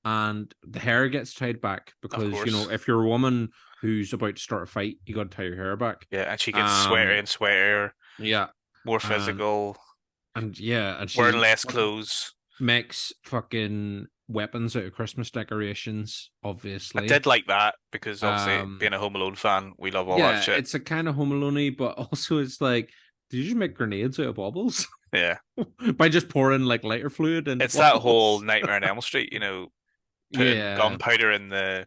and the hair gets tied back Of because course. if you're a woman who's about to start a fight, you got to tie your hair back. Yeah, and she gets sweatier Um, and sweatier, yeah, more and physical, yeah, and wearing she less clothes. makes fucking weapons out of Christmas decorations, I obviously. did like that because obviously Um, being a Home Alone fan, we love all that yeah, shit. it's a kind of Home Alone, but also it's like, did you just make grenades out of bubbles Yeah. by just pouring like lighter fluid into It's that whole bubbles? Nightmare on Elm Street, putting Yeah, gunpowder in the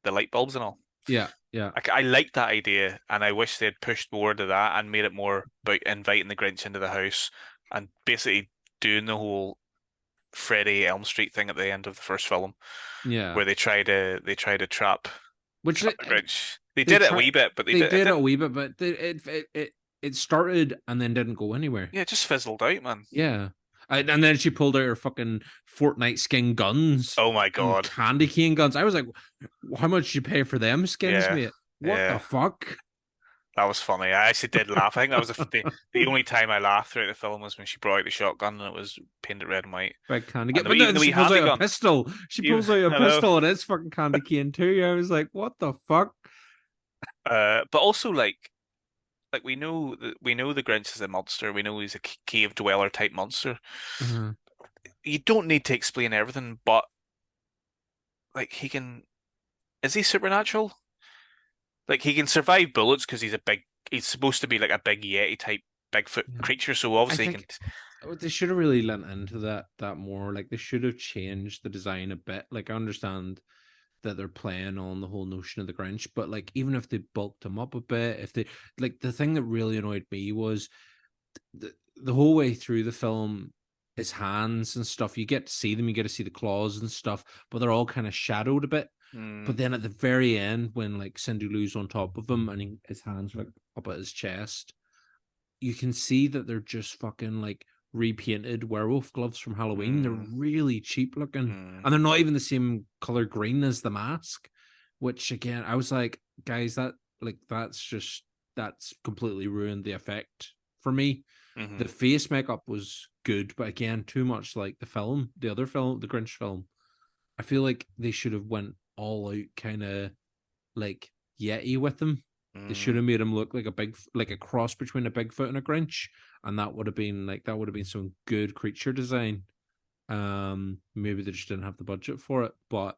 light bulbs and all. yeah, yeah, I like that idea, and I wish they'd pushed more to that and made it more about inviting the Grinch into the house and basically doing the whole Freddy Elm Street thing at the end of the first film, yeah. where they try to Which trap the Grinch. They they did it a try, wee bit, but they it did it a didn't. wee bit, but it started and then didn't go anywhere. Yeah, it just fizzled out, man. Yeah. And then she pulled out her fucking Fortnite skin guns Oh my and God. candy cane guns. I was like, how much did you pay for them skins, Yeah, mate? What the yeah, fuck? that was funny. I actually did laugh. I think that was the only time I laughed throughout the film was when she brought out the shotgun and it was painted red and white, Big candy cane. and But even then the she wee pulls out handy a gun. pistol. She Even pulls out a I know. pistol and it's fucking candy cane too. I was like, what the fuck? But also like we know the Grinch is a monster. We know he's a cave dweller type monster. Uh, You don't need to explain everything, but like is he supernatural? Like he can survive bullets because he's supposed to be like a big Yeti type Bigfoot yeah. creature. So I obviously he can. think they should have really lent into that more. Like they should have changed the design a bit. Like I understand that they're playing on the whole notion of the Grinch, but like even if they bulked him up a bit, if they like the thing that really annoyed me was the whole way through the film, his hands and stuff, you get to see them, you get to see the claws and stuff, but they're all kind of shadowed a bit. Mm, But then at the very end, when like Cindy Lou's on top of him and his hands are like up at his chest, you can see that they're just fucking like repainted werewolf gloves from Halloween. They're mm, really cheap looking, mm. and they're not even the same color green as the mask. Which again, I was like, guys, that's completely ruined the effect for me. Hmm. The face makeup was good, but again, too much like the film, the other film, the Grinch film. I feel like they should have went all out, kind of like Yeti with him. They should Mm. have made him look like like a cross between a Bigfoot and a Grinch, and that would have been some good creature design. Maybe they just didn't have the budget for it, but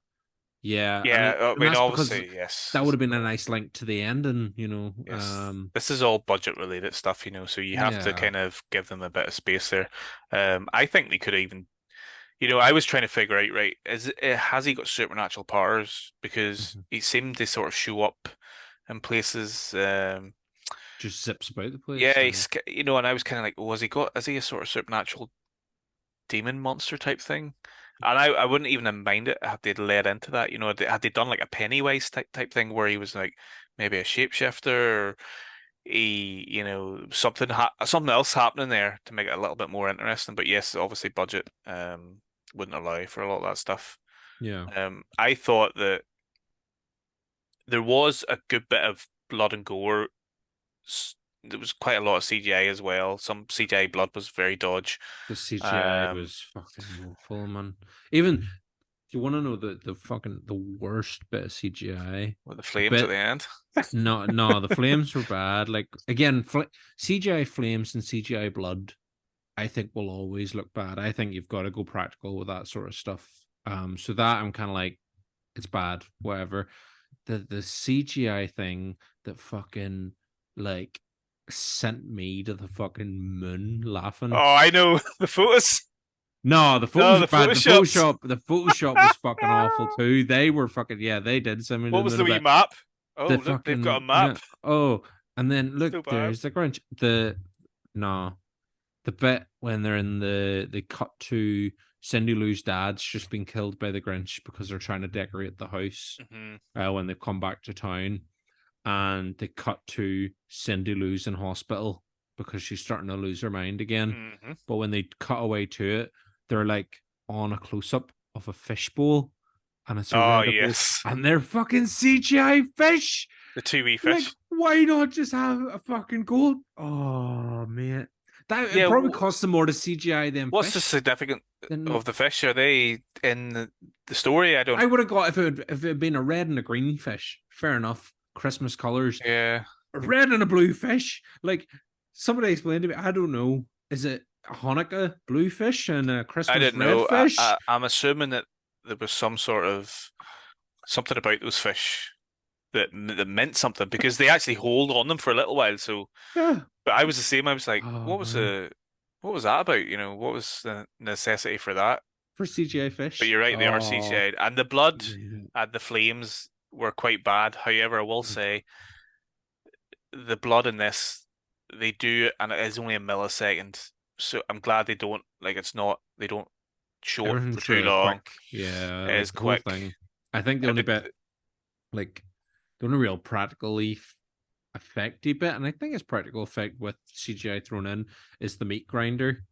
yeah, Yeah, I and mean, that's because obviously, yes. that would have been a nice link to the ending, you know. Yes, this is all budget related stuff, so you have to Yeah. kind of give them a bit of space there. I think they could even, I was trying to figure out, right, has he got supernatural powers? Because Mhm. he seemed to sort of show up in places. Just zips about the place. Yeah, and I was kind of like, was he got? Is he a sort of supernatural demon monster type thing? And I wouldn't even have minded had they led into that, had they done like a Pennywise type thing where he was like maybe a shapeshifter, something else happening there to make it a little bit more interesting. But yes, obviously budget wouldn't allow for a lot of that stuff. Yeah. I thought that there was a good bit of blood and gore. There was quite a lot of CGI as well. Some CGI blood was very dodge. The CGI Um, was fucking woeful, man. Even do you want to know the worst bit of CGI? with the The flames at bit the end. no, the flames were bad. Like again, CGI flames and CGI blood, I think will always look bad. I think you've got to go practical with that sort of stuff. So that I'm kind of like, it's bad, whatever. The CGI thing that fucking like sent me to the fucking moon laughing. Oh, I know the photos. No, the No, photos the were bad. photoshops. The Photoshop was fucking awful too. They were fucking yeah, they did send me to What the was moon the a wee bit. map? Oh, The look, they've got a fucking map. oh, and then look, So bad. there's the Grinch. No, the bit when they're in they cut to Cindy Lou's dad's just been killed by the Grinch because they're trying to decorate the house Hmm. when they come back to town, and they cut to Cindy Lou's in hospital because she's starting to lose her mind again. Hmm. But when they cut away to it, they're like on a close up of a fishbowl, and it's a Oh, red bowl, yes. and they're fucking CGI fish. The two wee Like, fish. why not just have a fucking gold? Oh man, that it Yeah, probably costs them more to CGI them what's the fish significance than of the fish? Are they in the story? I don't. I would have got if it had been a red and a green fish. Fair enough, Christmas colors. Yeah, A red and a blue fish. Like somebody explained to me, I don't know. Is it a Hanukkah blue fish and a I Christmas didn't red know. fish? I'm assuming that there was some sort of something about those fish that meant something because they actually hold on them for a little while. So, Yeah. but I was the same. I was like, Oh man, what was that about? What was the necessity for that? for CGI But fish. you're right, they are Oh CGI'd, and the blood man. and the flames were quite bad. However, I will say the blood in this, they do, and it is only a millisecond. So I'm glad they don't like they don't show it for Everything's too really long. quick. Yeah, It is like the whole quick. thing. I think the And only bit, like the only real practically effecty bit, and I think it's practical effect with CGI thrown in, is the meat grinder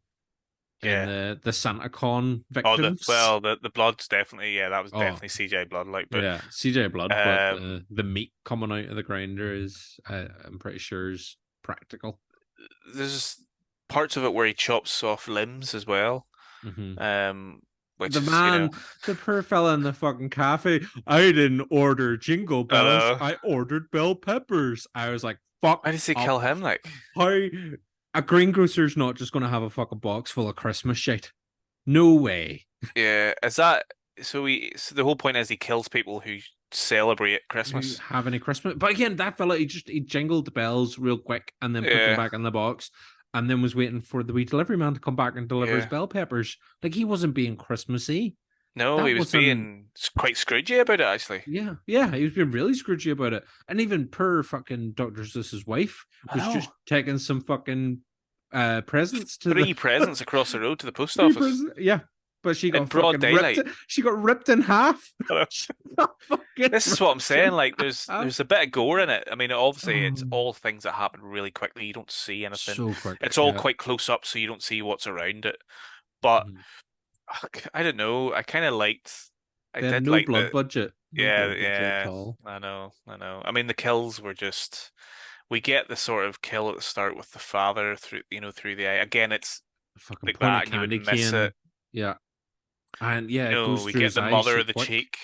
and yeah. the SantaCon Oh, victims. the blood's definitely, yeah, that was Oh definitely CGI blood, like, but yeah, CGI blood, but um, the meat coming out of the grinder is I'm pretty sure is practical. there's parts of it where he chops off limbs as well. Mm-hmm. Um, which The is, man, the poor fella in the fucking cafe. I didn't order jingle bells. uh, I ordered bell peppers. I was like, fuck why does he up. kill him? Like, How a greengrocer's not just going to have a fucking box full of Christmas shit. No way. yeah, so the whole point is he kills people who celebrate Who Christmas. have any Christmas? But again, that fella, he jingled the bells real quick and then put them Yeah, back in the box, and then was waiting for the wee delivery man to come back and deliver his yeah. bell peppers. Like he wasn't being Christmassy. No, he That was wasn't. being quite scroogey about it, actually. Yeah, yeah, he was being really scroogey about it. And even poor fucking Dr. Seuss's wife I was know. just taking some fucking presents to Three the presents across the road to the post three office presents. Yeah. But she in got broad fucking ripped. daylight. She got ripped in half. She got fucking This is what I'm ripped saying. in Like, half. there's a bit of gore in it. I mean, obviously, it's Oh, all things that happen really quickly. You don't see anything. so quick. It's all Yeah. quite close up, so you don't see what's around it. But Mhm. I don't know. I kind of liked. I They had did no like blood budget. No Yeah, blood budget at yeah. all. I know. I mean, the kills were just We get the sort of kill at the start with the father through, through the eye. Again, it's Fucking like point that, at and you would candy miss it. cane. Yeah. And yeah, it goes We through get his the eyes, so mother you of the quick. cheek,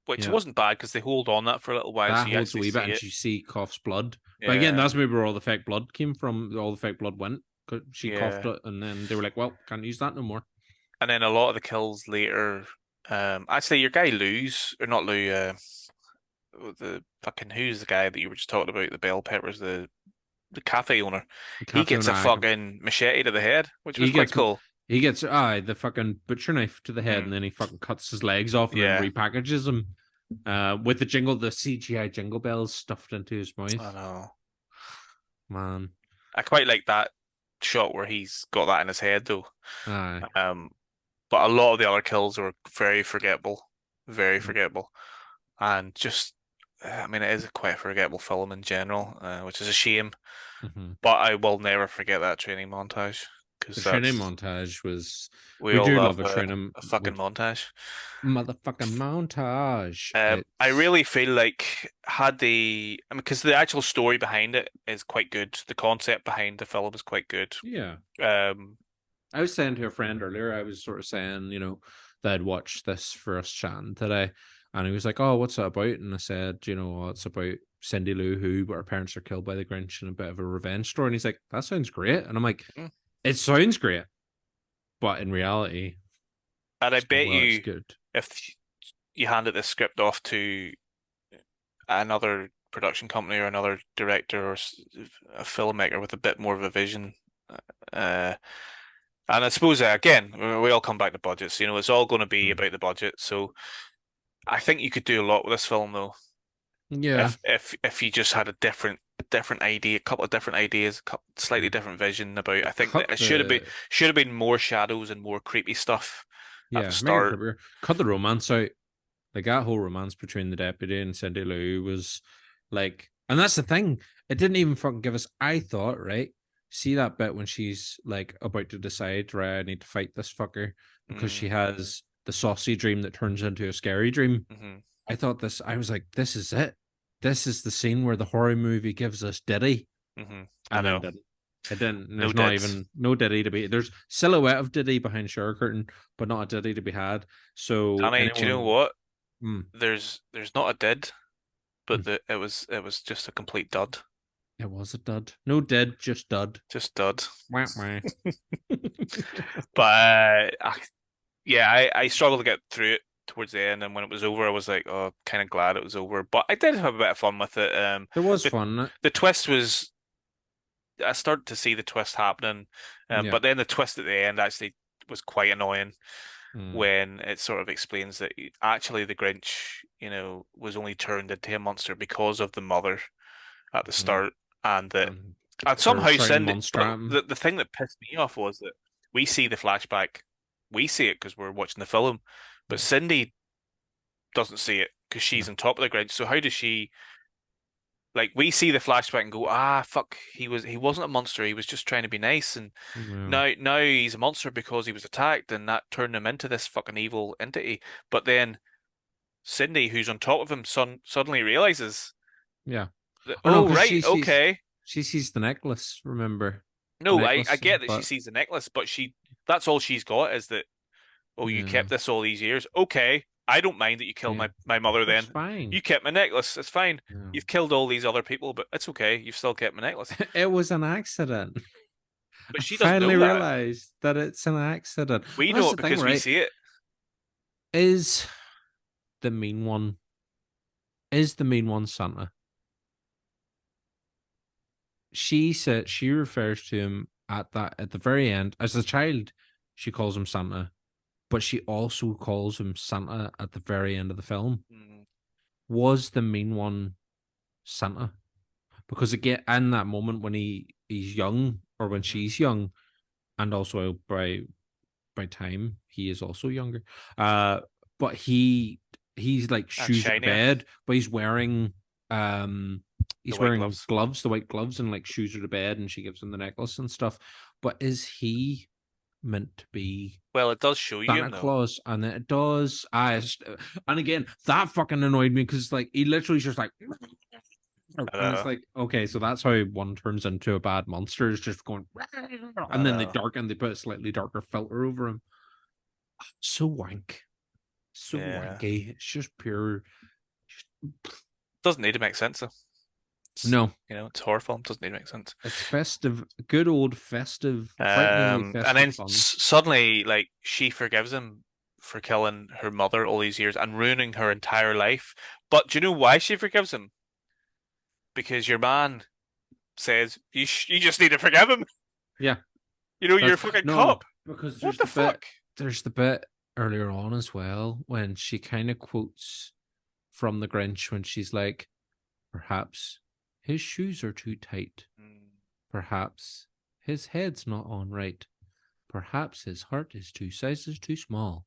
which Yeah. wasn't bad because they hold on that for a little while, That so you holds a actually wee bit, see and it. you see coughs blood. But again, Yeah, that's maybe where all the fake blood came from. All the fake blood went. 'Cause she coughed yeah. it, and then they were like, "Well, can't use that no more." And then a lot of the kills later, actually, your guy Lou's, or not Lou, the fucking who's the guy that you were just talking about, the bell peppers, the cafe owner. The He cafe gets a owner, fucking machete to the head, which was he quite gets cool. he gets the fucking butcher knife to the head, Hmm. and then he fucking cuts his legs off, and then Yeah, repackages them. With the CGI jingle bells stuffed into his I mouth. know. Man, I quite like that shot where he's got that in his head though. aye. Um, but a lot of the other kills were very forgettable, very Mm-hmm. forgettable, and just, I mean, it is quite a forgettable film in general, which is a shame. Mm-hmm. But I will never forget that training montage The because training that's montage was. we We all do love love a training a fucking with montage. motherfucking montage. I It's really feel like had the, I mean, because the actual story behind it is quite good. The concept behind the film is quite good. yeah. Um, I was saying to a friend earlier, I was sort of saying, that I'd watched this for us chatting today. And he was like, "Oh, what's it about?" And I said, it's about Cindy Lou Who, but her parents are killed by the Grinch and a bit of a revenge story. And he's like, "That sounds great." And I'm like, mm. "It sounds great, but in reality, And I bet well, it's you good." if you handed this script off to another production company or another director or a filmmaker with a bit more of a vision, uh, and I suppose again we all come back to budgets. It's all going to be Mm. about the budget. So I think you could do a lot with this film though. Yeah. If you just had a different idea, a couple of different ideas, slightly Mm. different vision about. I think that Cut it the should have been more shadows and more creepy stuff at the Yeah, make it start. creepier. Cut the romance out. Like that whole romance between the deputy and Cindy Lou was like, and that's the thing. It didn't even fucking give us. I thought, right? See that bit when she's like about to decide, right? I need to fight this fucker because Mm, she has the saucy dream that turns into a scary dream. hmm I thought this. I was like, this is it. This is the scene where the horror movie gives us Diddy, I and then know. didn't. It didn't. No There's not dids. even no Diddy to be. There's silhouette of Diddy behind shower curtain, but not a Diddy to be had. So Danny, do you know anyone. what? Mm, There's not a did, but mm. it was just a complete dud. It was a dud. No did, just dud. Just dud. Wah, wah. But yeah, I struggled to get through it towards the end, and when it was over, I was like, oh, kind of glad it was over. But I did have a bit of fun with it. There was The fun. the twist was, I started to see the twist happening, Yeah. but then the twist at the end actually was quite annoying Mm, when it sort of explains that actually the Grinch, was only turned into a monster because of the mother at the mm. start, and that And and her somehow shouting Cindy. But monstrum. the thing that pissed me off was that we see the flashback, we see it because we're watching the film, but Yeah. Cindy doesn't see it because No. she's on top of the Grinch. So how does she? Like we see the flashback and go, ah, fuck, he wasn't a monster. He was just trying to be nice, and No. now he's a monster because he was attacked, and that turned him into this fucking evil entity. But then Cindy, who's on top of him, suddenly realizes Yeah. that, Oh no, oh because right, okay. she sees the necklace, remember? The No, I necklace, get that she but sees the necklace, but that's all she's got is that, oh, you yeah. kept this all these years. Okay, I don't mind that you killed Yeah. my mother That's then. fine. You kept my necklace. It's fine. No. You've killed all these other people, but it's okay. You've still kept my necklace. It was an accident. But I she doesn't finally know that. realized that it's an accident. We And that's know the it thing, because we right? see it. Is the mean one is the mean one Santa? She said she refers to him at the very end as a child. She calls him Santa, but she also calls him Santa at the very end of the film. Mm, Was the mean one Santa? Because again, in that moment when he's young or when mhm. she's young, and also by time he is also younger. But he's like And shoes to shinier. bed, but um The he's white wearing gloves. gloves, the white gloves, and like shoes are to bed, and she gives him the necklace and stuff. But is he meant to be Well, it does show you him Santa though. Claus? And it does. And again, that fucking annoyed me because like he literally's just like And it's know. like, okay, so that's how one turns into a bad monster, is just going, I and then they know. darken, they put a slightly darker filter over him. So wank, so Yeah. wanky. It's just pure. Doesn't need to make sense though. No, It's a horror film. Doesn't need to make sense. it's festive, good old festive, frighteningly And then festive fun. suddenly, like, she forgives him for killing her mother all these years and ruining her entire life. But do you know why she forgives him? Because your man says you just need to forgive him. Yeah, You're that's a fucking no, cop. because What the fuck? there's the bit earlier on as well when she kind of quotes from the Grinch when she's like, perhaps his shoes are too tight. Mm, Perhaps his head's not on right. Perhaps his heart is two sizes too small.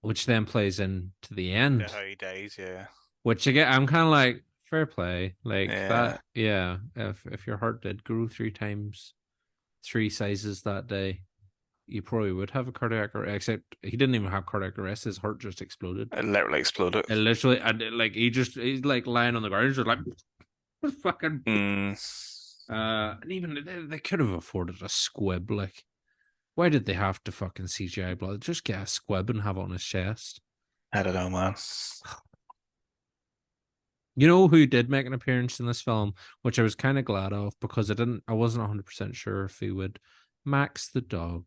Which then plays into the to end. how he dies, yeah. Which again, I'm kind of like, fair play. Like Yeah. that, yeah. If your heart did grow 3 times, 3 sizes that day, you probably would have a cardiac arrest. Except he didn't even have cardiac arrest; his heart just exploded. It literally exploded. It literally, and like he's like lying on the ground, just like fucking. Mm, And even they could have afforded a squib. Like, why did they have to fucking CGI blood? Just get a squib and have it on his chest. I don't know, man. You know who did make an appearance in this film, which I was kind of glad of because I wasn't 100% sure if he would. Max the dog.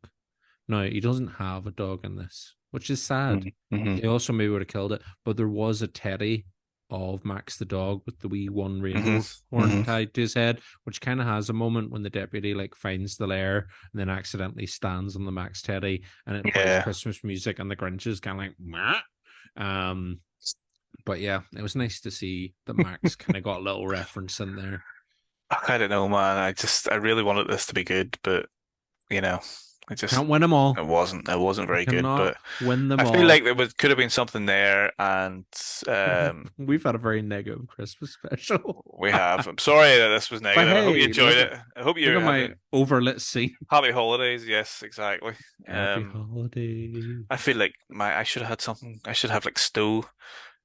No, he doesn't have a dog in this, which is sad. Mm-hmm. He also maybe would have killed it, but there was a teddy of Max the dog with the wee one Hmm. rainbow horn Hmm. tied to his head, which kind of has a moment when the deputy like finds the lair and then accidentally stands on the Max teddy and it plays Yeah. Christmas music and the Grinch is kind of like, meh. But yeah, it was nice to see that Max kind of got a little reference in there. I don't know, man. I really wanted this to be good, but you know, it just Can't win them all. it wasn't You very good. cannot But win them I feel all. like could have been something there, and We've had a very negative Christmas special. we have. I'm sorry that this was But negative. I hope you hey, enjoyed it. I hope you look at had my a overlit scene. happy holidays. Yes, exactly. Happy holiday. I feel like I should have had something. I should have like snow.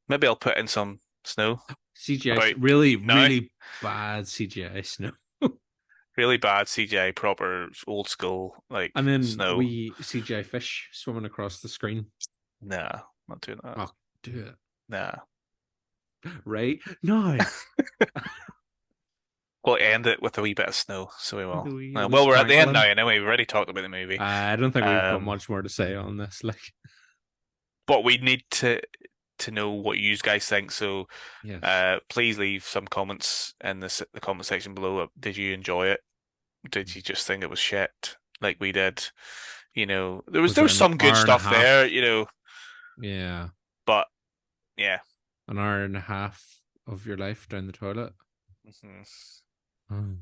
Maybe I'll put in some snow CGI, about really, now. really bad CGI snow. Really bad CGI, proper old school like And then snow. we CGI fish swimming across the screen. Nah, not doing that. Oh, do it. Nah. Right? No. We'll end it with a wee bit of snow, so we will. The Well, we're at the end now, sprinkling. anyway. We've already talked about the movie. I don't think we've got Um, much more to say on this. Like, but we need to know what you guys think. So, yes. please leave some comments in the comment section below. Did you enjoy it? Did you just think it was shit like we did? There was Was it there's an some good hour and a stuff there, half? Yeah. but yeah. An hour and a half of your life down the toilet. Mhm. Mm.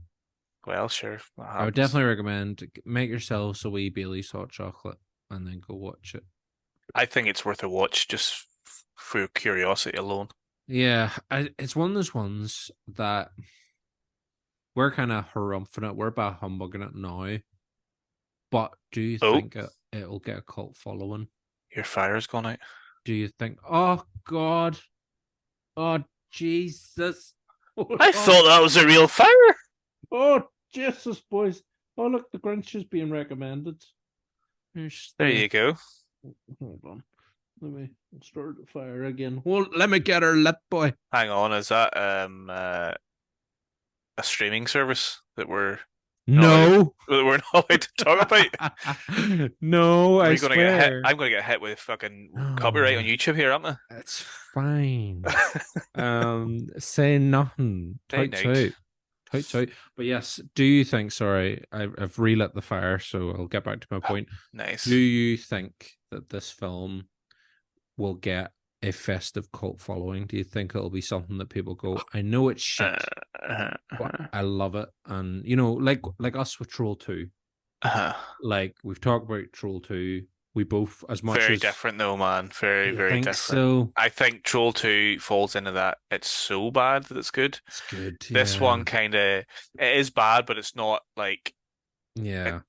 Well, sure, what I would happens? definitely recommend make yourselves a wee Bailey's hot chocolate and then go watch it. I think it's worth a watch just for curiosity alone. Yeah, it's one of those ones that we're kind of harumphing it. We're about humbugging it now. But do you Oh, think it'll get a cult following? your fire's gone out. Do you think? Oh God! Oh Jesus! Oh, I oh, thought that was a real fire. oh Jesus, boys! Oh look, the Grinch is being recommended. Here's There the. you go. Hold on. Let me start the fire again. Well, let me get her lip, boy. Hang on, is that a streaming service that we're not allowed No. that we're not allowed to talk about? No, Are I we gonna get hit? swear. I'm gonna get hit with fucking copyright on No, YouTube here, aren't it's fine. I? Say nothing. Day Totes night. out. Totes out. But yes, do you think, sorry, I've relit the fire, so I'll get back to my point. Do Nice. you think that this film will get a festive cult following? Do you think it'll be something that people go, I know it's Uh, shit, uh, but uh, I love it. And like us with Troll 2. uh. Like we've talked about Troll 2. We both as much Very as different though, man. Very, you very think different. so. I think Troll 2 falls into that. It's so bad that it's good. It's good, This yeah. one kind of it is bad, but it's not like it, Yeah.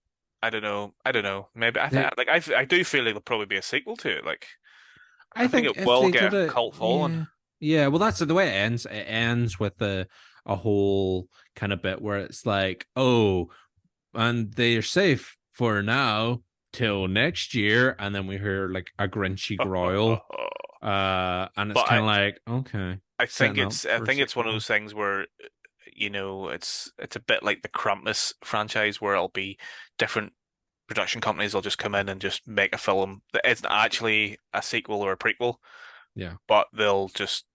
I don't know. I don't know. Maybe I They, think I do feel like there'll probably be a sequel to it. Like I I think think it if will they get did a it, cult following. yeah. Yeah, well, that's the way it ends. It ends with a whole kind of bit where it's like, oh, and they're safe for now till next year, and then we hear like a Grinchy growl, and it's But kind of like, okay, I think setting up it's I for a think it's one of sequel. those things where it's a bit like the Krampus franchise where it'll be different production companies will just come in and just make a film that isn't actually a sequel or a prequel, Yeah, but just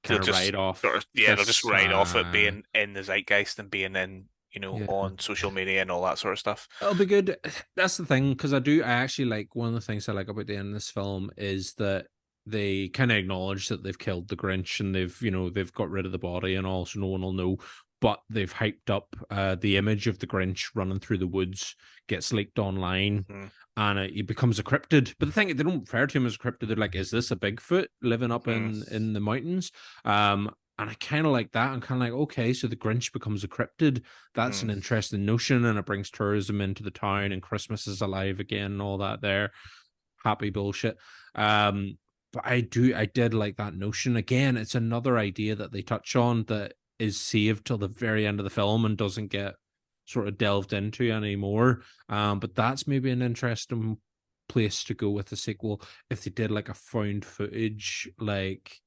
they'll kind of just write sort off of yeah, they'll just this. write off it being in the zeitgeist and being in, Yeah, on social media and all that sort of stuff. it'll be good. That's the thing, because I actually like one of the things I like about the end of this film is that they kind of acknowledge that they've killed the Grinch and they've got rid of the body and all, so no one will know. But they've hyped up the image of the Grinch running through the woods, gets leaked online, Mm, and it becomes a cryptid. But the thing, they don't refer to him as a cryptid. They're like, is this a Bigfoot living up mm, in the mountains? And I kind of like that. I'm kind of like, okay, so the Grinch becomes a cryptid. That's an mm. interesting notion, and it brings tourism into the town, and Christmas is alive again, and all that there. Happy bullshit. Um, but I did like that notion. Again, it's another idea that they touch on that is saved till the very end of the film and doesn't get sort of delved into anymore. But that's maybe an interesting place to go with the sequel if they did like a found footage, like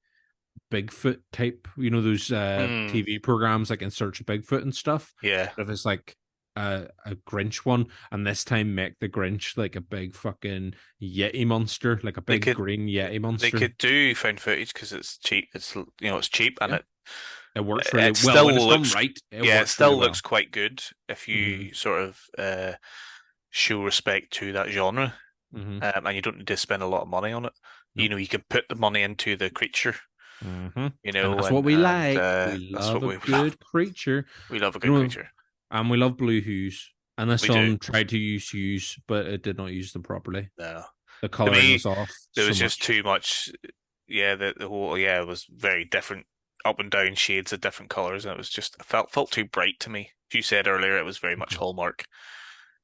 Bigfoot type, those Mm, TV programs like In Search of Bigfoot and stuff. yeah. But if it's like a Grinch one, and this time make the Grinch like a big fucking Yeti monster, like a They big could green Yeti they monster. could do found footage because it's cheap. It's cheap and Yeah, it works really it well when it's still done looks right. It yeah, it works really still looks well. quite good if Mm-hmm. you sort of show respect to that genre. Mm-hmm. And you don't need to spend a lot of money on it. Nope. You can put the money into the creature, Mm-hmm. And that's what we and like. We that's love what a we love. good creature. We love a You good know, creature. and we love blue hues. And this We do. film tried to use hues, but it did not use them properly. No. The To coloring me, was off there so was just much. too much. Yeah, the whole it was very different, up and down shades of different colors, and it was just felt too bright to me. As you said earlier, it was very much Hallmark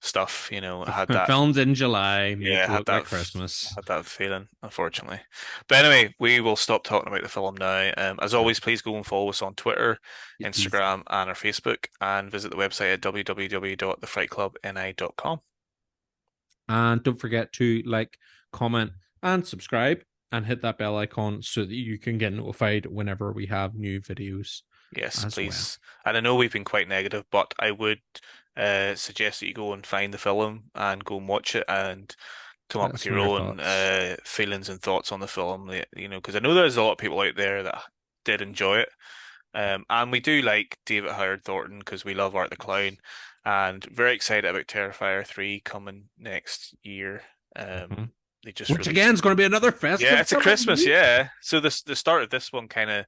stuff. It had that. Filmed in July, made Yeah, to look like Christmas. had that feeling, unfortunately. But anyway, we will stop talking about the film now. As Yep. always, please go and follow us on Twitter, Yes. Instagram, and our Facebook, and visit the website at www.thefrightclubni.com. And don't forget to like, comment, and subscribe, and hit that bell icon so that you can get notified whenever we have new videos Yes, as well. please. And I know we've been quite negative, but I would suggest that you go and find the film and go and watch it and come up Let with us know your your own thoughts. feelings and thoughts on the film. Because I know there's a lot of people out there that did enjoy it. And we do like David Howard Thornton because we love Art the Clown, Yes. and very excited about Terrifier 3 coming next year. Mhm. They just Which released. again is going to be another Yeah, festive it's a film, Christmas, movie. yeah. So the start of this one kind of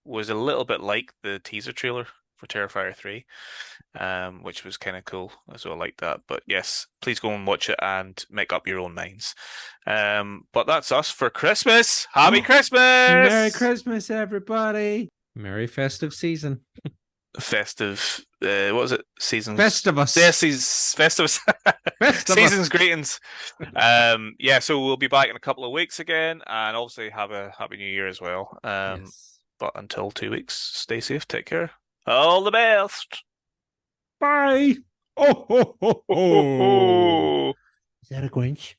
was a little bit like the teaser trailer for Terrifier 3, which was kind of cool. So I like that. But yes, please go and watch it and make up your own minds. But that's us for Christmas. Happy Merry Christmas! Christmas, everybody. Merry festive season. Festive, what was it? Seasons. Yeah, Festivus. Festivus. Seasons Festivus. greetings. Yeah, so we'll be back in a couple of weeks again, and obviously have a happy new year as well. Yes. But until 2 weeks, stay safe, take care. All the best. Bye. Oh, ho, ho, Ho, ho, ho. ho. Is that a Grinch?